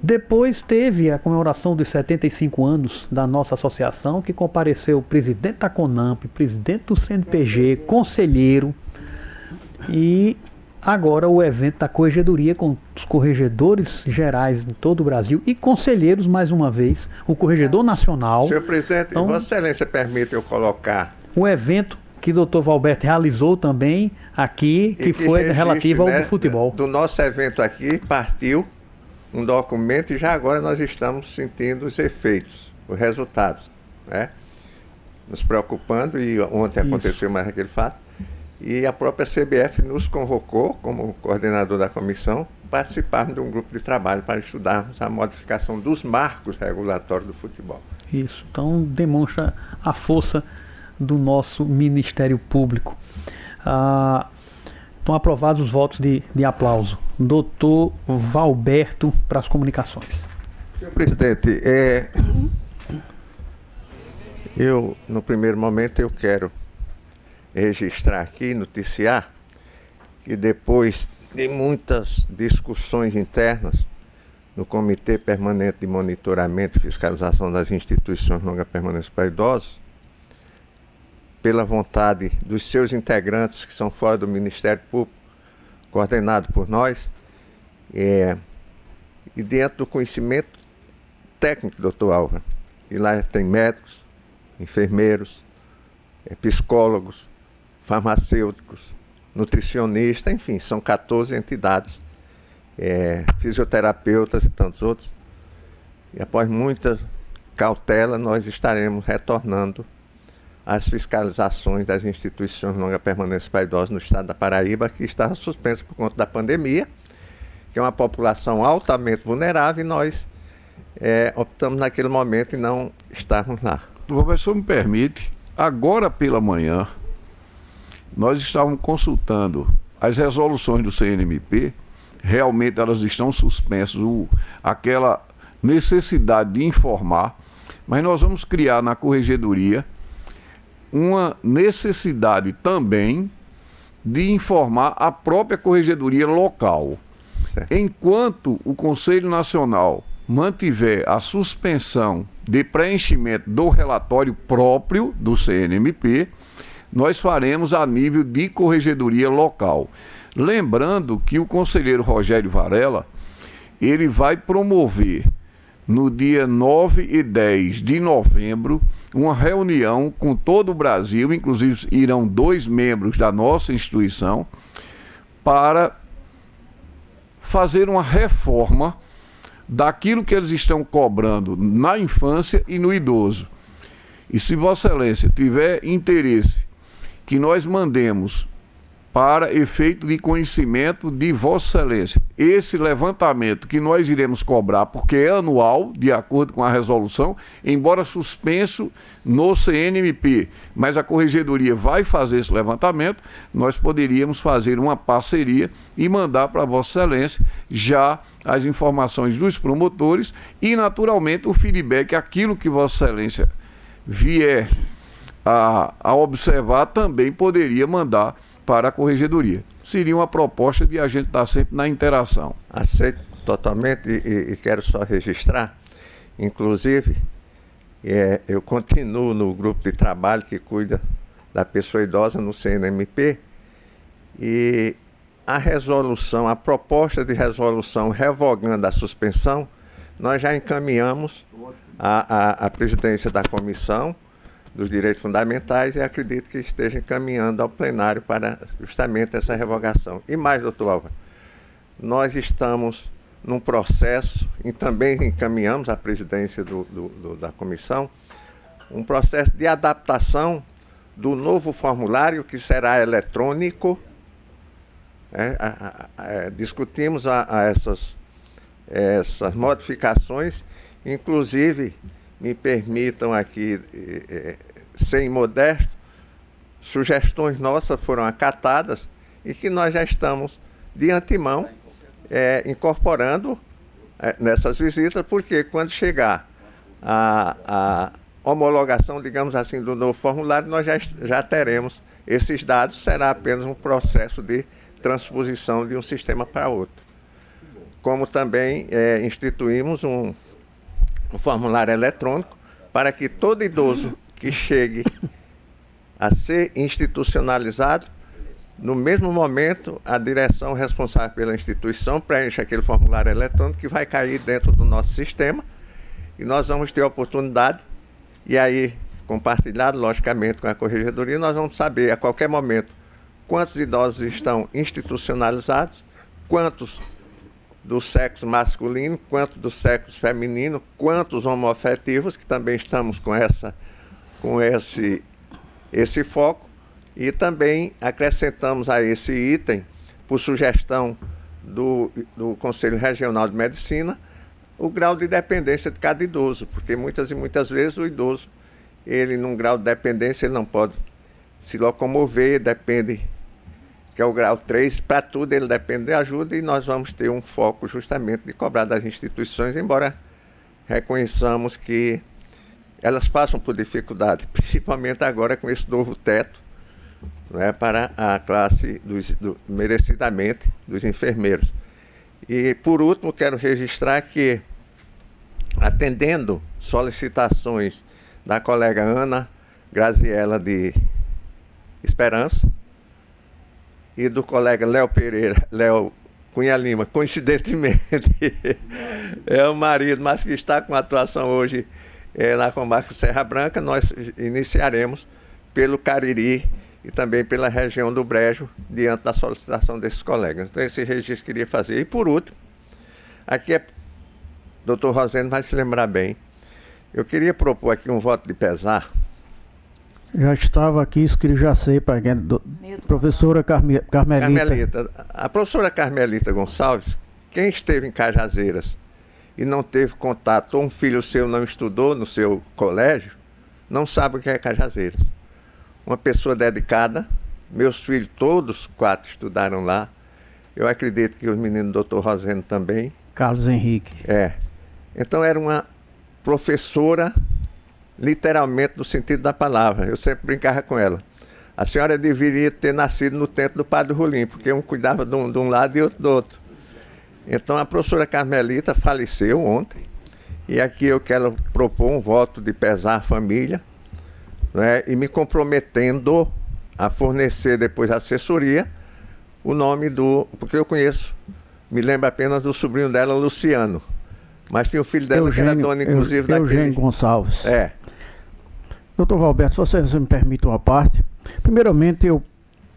Depois teve a comemoração dos 75 anos da nossa associação, que compareceu o presidente da CONAMP, presidente do CNPG, conselheiro, e agora o evento da corregedoria com os corregedores gerais em todo o Brasil e conselheiros, mais uma vez, o corregedor nacional. Senhor presidente, então, Vossa Excelência permite eu colocar o evento que o Dr. Valberto realizou também aqui, que foi relativo ao futebol. Do nosso evento aqui partiu um documento e já agora nós estamos sentindo os efeitos, os resultados, né? Nos preocupando, e ontem aconteceu mais aquele fato, e a própria CBF nos convocou, como coordenador da comissão, participarmos de um grupo de trabalho para estudarmos a modificação dos marcos regulatórios do futebol. Isso, então demonstra a força do nosso Ministério Público. Estão aprovados os votos de aplauso. Doutor Valberto, para as comunicações. Senhor presidente, eu, no primeiro momento, eu quero registrar aqui, noticiar, que depois de muitas discussões internas no Comitê Permanente de Monitoramento e Fiscalização das Instituições de Longa Permanência para Idosos, pela vontade dos seus integrantes que são fora do Ministério Público, coordenado por nós, e dentro do conhecimento técnico do Dr. Álvaro. E lá tem médicos, enfermeiros, psicólogos, farmacêuticos, nutricionistas, enfim, são 14 entidades, fisioterapeutas e tantos outros. E após muita cautela, nós estaremos retornando às fiscalizações das instituições de longa permanência para idosos no estado da Paraíba, que está suspensa por conta da pandemia, que é uma população altamente vulnerável, e nós optamos naquele momento em não estarmos lá. O professor me permite, agora pela manhã, nós estávamos consultando as resoluções do CNMP realmente elas estão suspensas, aquela necessidade de informar, mas nós vamos criar na corregedoria uma necessidade também de informar a própria corregedoria local. Certo. Enquanto o Conselho Nacional mantiver a suspensão de preenchimento do relatório próprio do CNMP, nós faremos a nível de corregedoria local. Lembrando que o conselheiro Rogério Varela, ele vai promover no dia 9 e 10 de novembro uma reunião com todo o Brasil, inclusive irão 2 membros da nossa instituição, para fazer uma reforma daquilo que eles estão cobrando na infância e no idoso. E se Vossa Excelência tiver interesse que nós mandemos para efeito de conhecimento de Vossa Excelência esse levantamento que nós iremos cobrar, porque é anual, de acordo com a resolução, embora suspenso no CNMP, mas a corregedoria vai fazer esse levantamento, nós poderíamos fazer uma parceria e mandar para Vossa Excelência já as informações dos promotores e, naturalmente, o feedback, aquilo que Vossa Excelência vier a observar, também poderia mandar para a corregedoria. Seria uma proposta de a gente estar sempre na interação. Aceito totalmente e quero só registrar, inclusive, eu continuo no grupo de trabalho que cuida da pessoa idosa no CNMP, e a resolução, a proposta de resolução revogando a suspensão, nós já encaminhamos à presidência da comissão dos direitos fundamentais e acredito que esteja encaminhando ao plenário para justamente essa revogação. E mais, doutor Álvaro, nós estamos num processo, e também encaminhamos à presidência da comissão, um processo de adaptação do novo formulário que será eletrônico. Discutimos essas modificações, inclusive, me permitam aqui ser imodesto, sugestões nossas foram acatadas e que nós já estamos de antemão incorporando nessas visitas, porque quando chegar a homologação, digamos assim, do novo formulário, nós já teremos esses dados, será apenas um processo de transposição de um sistema para outro. Como também instituímos um formulário eletrônico para que todo idoso que chegue a ser institucionalizado, no mesmo momento, a direção responsável pela instituição preenche aquele formulário eletrônico que vai cair dentro do nosso sistema e nós vamos ter a oportunidade, e aí, compartilhado, logicamente, com a corregedoria, nós vamos saber a qualquer momento quantos idosos estão institucionalizados, quantos do sexo masculino, quanto do sexo feminino, quantos homoafetivos, que também estamos com esse foco, e também acrescentamos a esse item, por sugestão do Conselho Regional de Medicina, o grau de dependência de cada idoso, porque muitas vezes o idoso, ele num grau de dependência, ele não pode se locomover, depende, que é o grau 3, para tudo ele depende de ajuda, e nós vamos ter um foco justamente de cobrar das instituições, embora reconheçamos que elas passam por dificuldade, principalmente agora com esse novo teto, para a classe merecidamente dos enfermeiros. E, por último, quero registrar que, atendendo solicitações da colega Ana Graziella de Esperança, e do colega Léo Cunha Lima, coincidentemente, é o marido, mas que está com atuação hoje na comarca Serra Branca, nós iniciaremos pelo Cariri e também pela região do Brejo, diante da solicitação desses colegas. Então, esse registro que eu queria fazer. E, por último, aqui o doutor Rosendo vai se lembrar bem, eu queria propor aqui um voto de pesar. Já estava aqui, escrito, já sei, para quem, professora Carmelita. A professora Carmelita Gonçalves, quem esteve em Cajazeiras e não teve contato, ou um filho seu não estudou no seu colégio, não sabe o que é Cajazeiras. Uma pessoa dedicada, meus filhos todos 4 estudaram lá, Eu acredito que os meninos do Dr. Rosendo também. Carlos Henrique. Então era uma professora, literalmente no sentido da palavra. Eu sempre brincava com ela. A senhora deveria ter nascido no tempo do Padre Rolim, porque um cuidava de um lado e outro do outro. Então a professora Carmelita faleceu ontem. E aqui eu quero propor um voto de pesar à família, né, e me comprometendo a fornecer depois a assessoria o nome porque eu conheço, me lembro apenas do sobrinho dela, Luciano. Mas tinha o filho dela que era dono, inclusive, daquele... Eugênio Gonçalves. É. Doutor Valberto, se vocês me permitem uma parte. Primeiramente, eu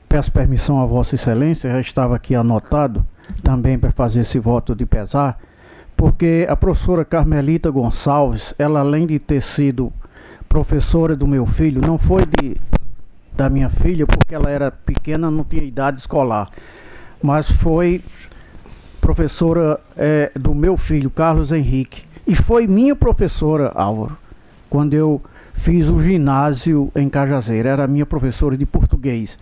peço permissão a Vossa Excelência, já estava aqui anotado também para fazer esse voto de pesar, porque a professora Carmelita Gonçalves, ela além de ter sido professora do meu filho, não foi da minha filha, porque ela era pequena, não tinha idade escolar, mas foi professora do meu filho, Carlos Henrique, e foi minha professora, Álvaro, quando eu fiz o ginásio em Cajazeira, era minha professora de português.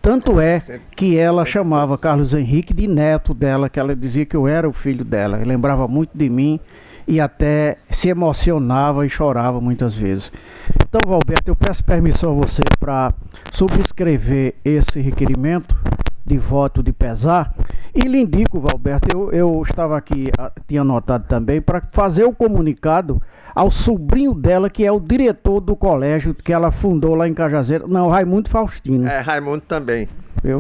Tanto é que ela chamava Carlos Henrique de neto dela, que ela dizia que eu era o filho dela. Ela lembrava muito de mim e até se emocionava e chorava muitas vezes. Então, Valberto, eu peço permissão a você para subscrever esse requerimento de voto de pesar e lhe indico, Valberto, eu estava aqui, tinha anotado também, para fazer o comunicado ao sobrinho dela, que é o diretor do colégio que ela fundou lá em Cajazeira, não, Raimundo Faustino. Raimundo também. Viu?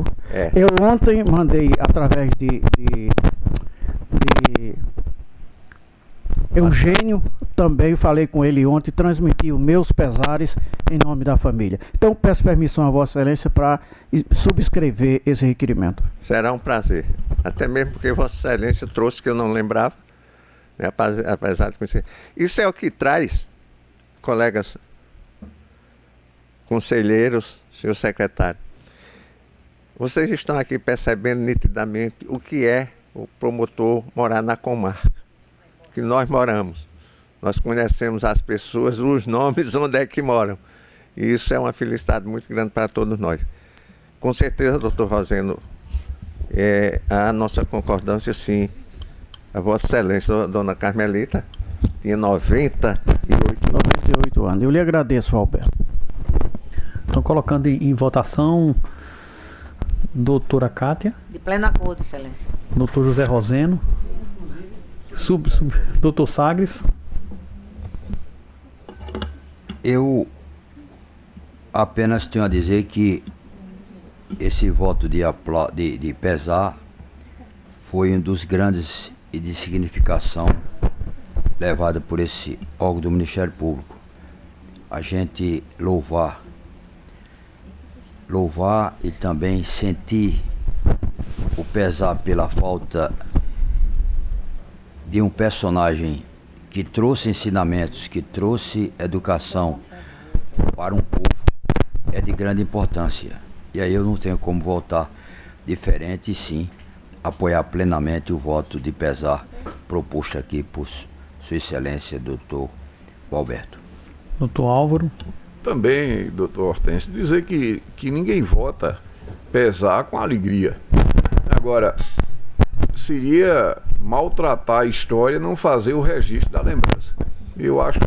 Eu ontem mandei através de Eugênio, também falei com ele ontem, transmiti os meus pesares em nome da família. Então peço permissão a Vossa Excelência para subscrever esse requerimento. Será um prazer, até mesmo porque Vossa Excelência trouxe que eu não lembrava, né, apesar de conhecer. Isso é o que traz, colegas conselheiros, senhor secretário. Vocês estão aqui percebendo nitidamente o que é o promotor morar na comarca que nós moramos. Nós conhecemos as pessoas, os nomes, onde é que moram. E isso é uma felicidade muito grande para todos nós. Com certeza, doutor Rosendo, a nossa concordância, sim. A Vossa Excelência, dona Carmelita, tinha 98 anos. Eu lhe agradeço, Alberto. Estão colocando em votação doutora Cátia. De pleno acordo, Excelência. Doutor José Roseno. Doutor Sagres. Eu apenas tenho a dizer que esse voto de pesar foi um dos grandes e de significação levada por esse órgão do Ministério Público. A gente louvar e também sentir o pesar pela falta de um personagem que trouxe ensinamentos, que trouxe educação para um povo, é de grande importância. E aí eu não tenho como votar diferente, e sim apoiar plenamente o voto de pesar proposto aqui por Sua Excelência, doutor Valberto. Doutor Álvaro. Também, doutor Hortêncio, dizer que ninguém vota pesar com alegria. Agora, seria maltratar a história não fazer o registro da lembrança. Eu acho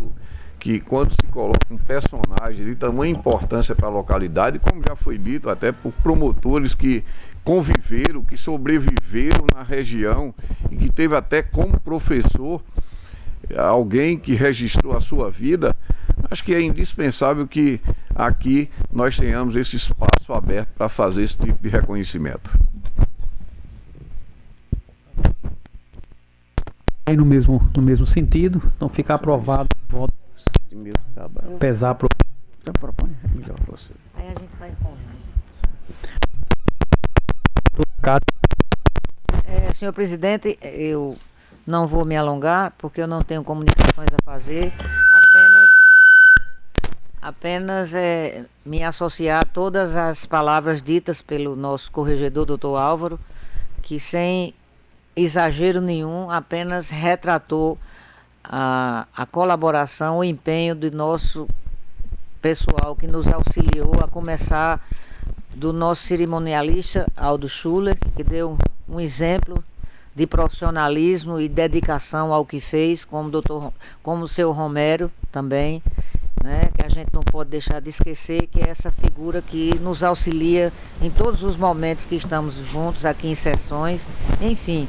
que quando se coloca um personagem de tamanha importância para a localidade, como já foi dito até por promotores que conviveram, que sobreviveram na região e que teve até como professor alguém que registrou a sua vida, acho que é indispensável que aqui nós tenhamos esse espaço aberto para fazer esse tipo de reconhecimento. Aí no mesmo sentido, então fica aprovado o voto pesar pro... melhor você. Aí a gente vai com. Senhor presidente, eu não vou me alongar porque eu não tenho comunicações a fazer, apenas me associar a todas as palavras ditas pelo nosso corregedor, doutor Álvaro, que sem exagero nenhum, apenas retratou a colaboração, o empenho do nosso pessoal que nos auxiliou a começar do nosso cerimonialista Aldo Schuller, que deu um exemplo de profissionalismo e dedicação ao que fez, como o seu Romero também, né, que a gente não pode deixar de esquecer, que é essa figura que nos auxilia em todos os momentos que estamos juntos aqui em sessões, enfim,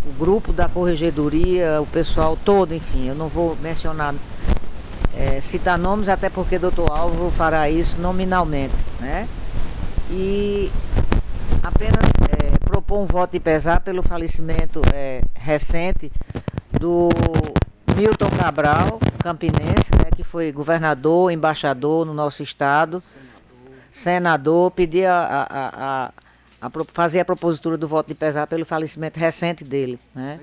o grupo da corregedoria, o pessoal todo, enfim, eu não vou mencionar, citar nomes, até porque o doutor Álvaro fará isso nominalmente, né? E apenas propor um voto de pesar pelo falecimento recente do Milton Cabral, campinense, né, que foi governador, embaixador no nosso estado, senador, pedir fazer a propositura do voto de pesar pelo falecimento recente dele, né?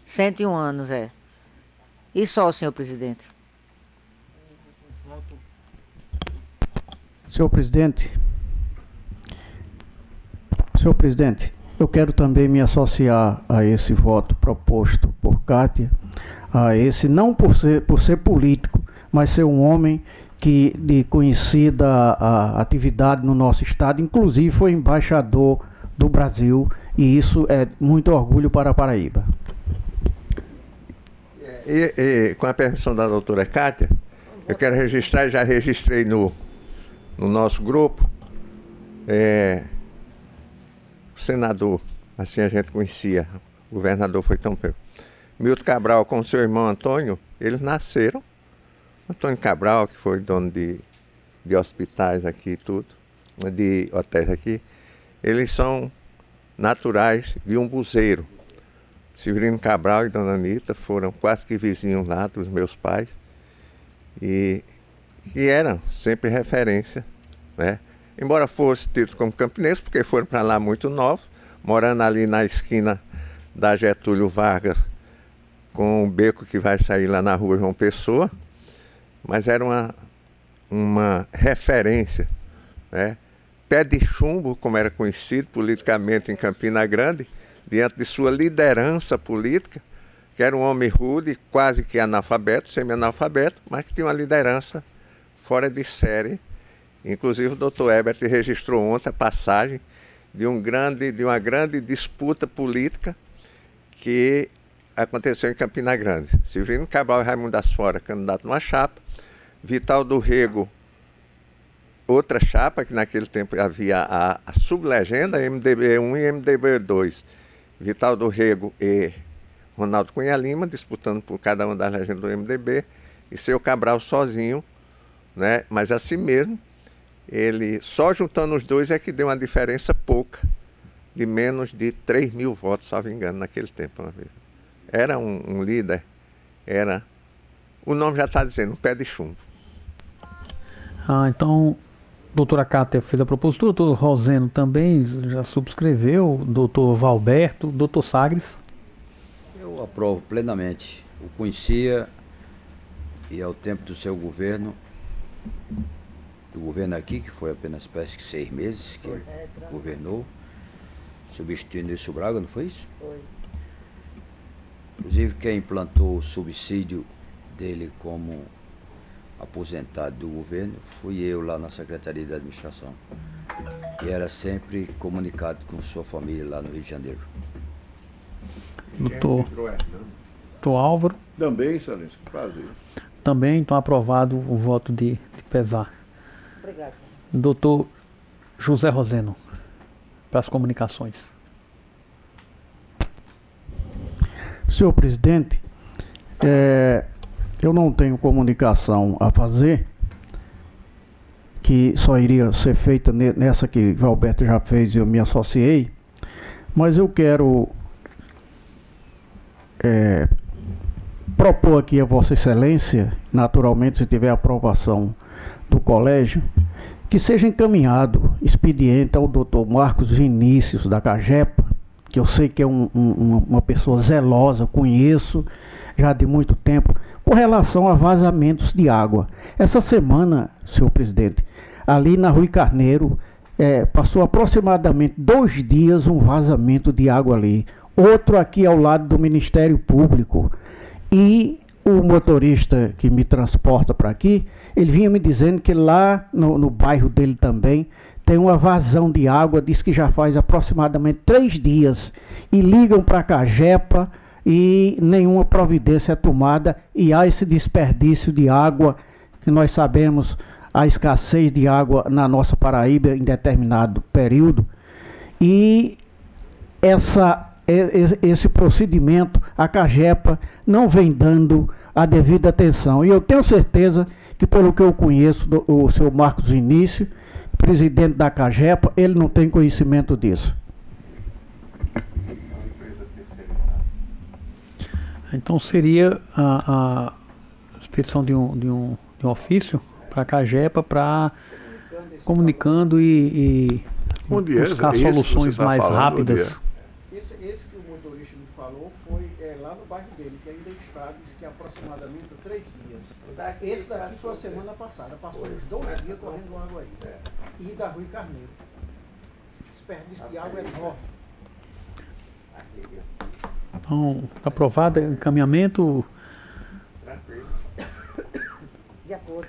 101 anos, E só, senhor presidente. Senhor presidente, eu quero também me associar a esse voto proposto por Kátia, a esse, não por ser político, mas ser um homem de conhecida atividade no nosso estado, inclusive foi embaixador do Brasil, e isso é muito orgulho para a Paraíba. E com a permissão da doutora Kátia, eu quero registrar, já registrei no nosso grupo, o senador, assim a gente conhecia, o governador foi tão perto. Milton Cabral com seu irmão Antônio, eles nasceram. Antônio Cabral, que foi dono de hospitais aqui e tudo, de hotéis aqui, eles são naturais de Umbuzeiro. Severino Cabral e Dona Anita foram quase que vizinhos lá dos meus pais e eram sempre referência, né? Embora fossem tidos como campineses, porque foram para lá muito novos, morando ali na esquina da Getúlio Vargas, com o beco que vai sair lá na rua João Pessoa, mas era uma referência, né? Pé de chumbo, como era conhecido politicamente em Campina Grande, diante de sua liderança política, que era um homem rude, quase que analfabeto, semi-analfabeto, mas que tinha uma liderança fora de série. Inclusive o doutor Herbert registrou ontem a passagem de uma grande disputa política que aconteceu em Campina Grande. Severino Cabral e Raimundo das Fora, candidato numa chapa, Vital do Rego, outra chapa, que naquele tempo havia a sublegenda MDB1 e MDB2. Vital do Rego e Ronaldo Cunha Lima disputando por cada uma das legendas do MDB, e seu Cabral sozinho, né? Mas assim mesmo, ele só juntando os dois é que deu uma diferença pouca, de menos de 3 mil votos, salvo engano, naquele tempo. Uma vez. Era um líder, o nome já está dizendo, um pé de chumbo. Então, a doutora Kátia fez a propositura, o doutor Roseno também já subscreveu, o doutor Valberto, o doutor Sagres. Eu aprovo plenamente. O conhecia e ao tempo do seu governo, do governo aqui, que foi apenas parece que 6 meses que governou, substituindo esse Braga, não foi isso? Foi. Inclusive quem implantou o subsídio dele como aposentado do governo fui eu lá na Secretaria de Administração. E era sempre comunicado com sua família lá no Rio de Janeiro. Doutor Álvaro. Também, excelência, prazer. Também, então, aprovado o voto de pesar. Obrigado. Doutor José Roseno, para as comunicações. Senhor presidente, eu não tenho comunicação a fazer, que só iria ser feita nessa que Valberto já fez e eu me associei, mas eu quero propor aqui a Vossa Excelência, naturalmente se tiver aprovação do colégio, que seja encaminhado expediente ao doutor Marcos Vinícius da CAGEPA, que eu sei que é uma pessoa zelosa, conheço já de muito tempo, com relação a vazamentos de água. Essa semana, senhor presidente, ali na Rui Carneiro, passou aproximadamente 2 dias um vazamento de água ali. Outro aqui ao lado do Ministério Público. E o motorista que me transporta para aqui, ele vinha me dizendo que lá no bairro dele também tem uma vazão de água, diz que já faz aproximadamente 3 dias, e ligam para a Cagepa e nenhuma providência é tomada, e há esse desperdício de água, que nós sabemos a escassez de água na nossa Paraíba em determinado período, e esse procedimento a Cagepa não vem dando a devida atenção. E eu tenho certeza que, pelo que eu conheço, o senhor Marcos Vinícius, presidente da Cagepa, ele não tem conhecimento disso. Então seria a expedição de um ofício para a Cagepa, para comunicando e Onde é? buscar Esse que soluções você tá mais falando, rápidas. Esse que o motorista me falou foi lá no bairro dele, que ainda está, diz que aproximadamente 3 dias. Esse daqui foi a semana passada, passou uns 2 dias correndo água aí. E da Rui Carneiro. Desperdício de água é enorme. Então, aprovado encaminhamento. De acordo.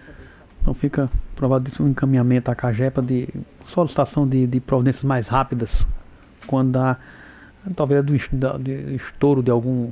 Então fica aprovado o encaminhamento à Cagepa de solicitação de providências mais rápidas quando há talvez do estouro de algum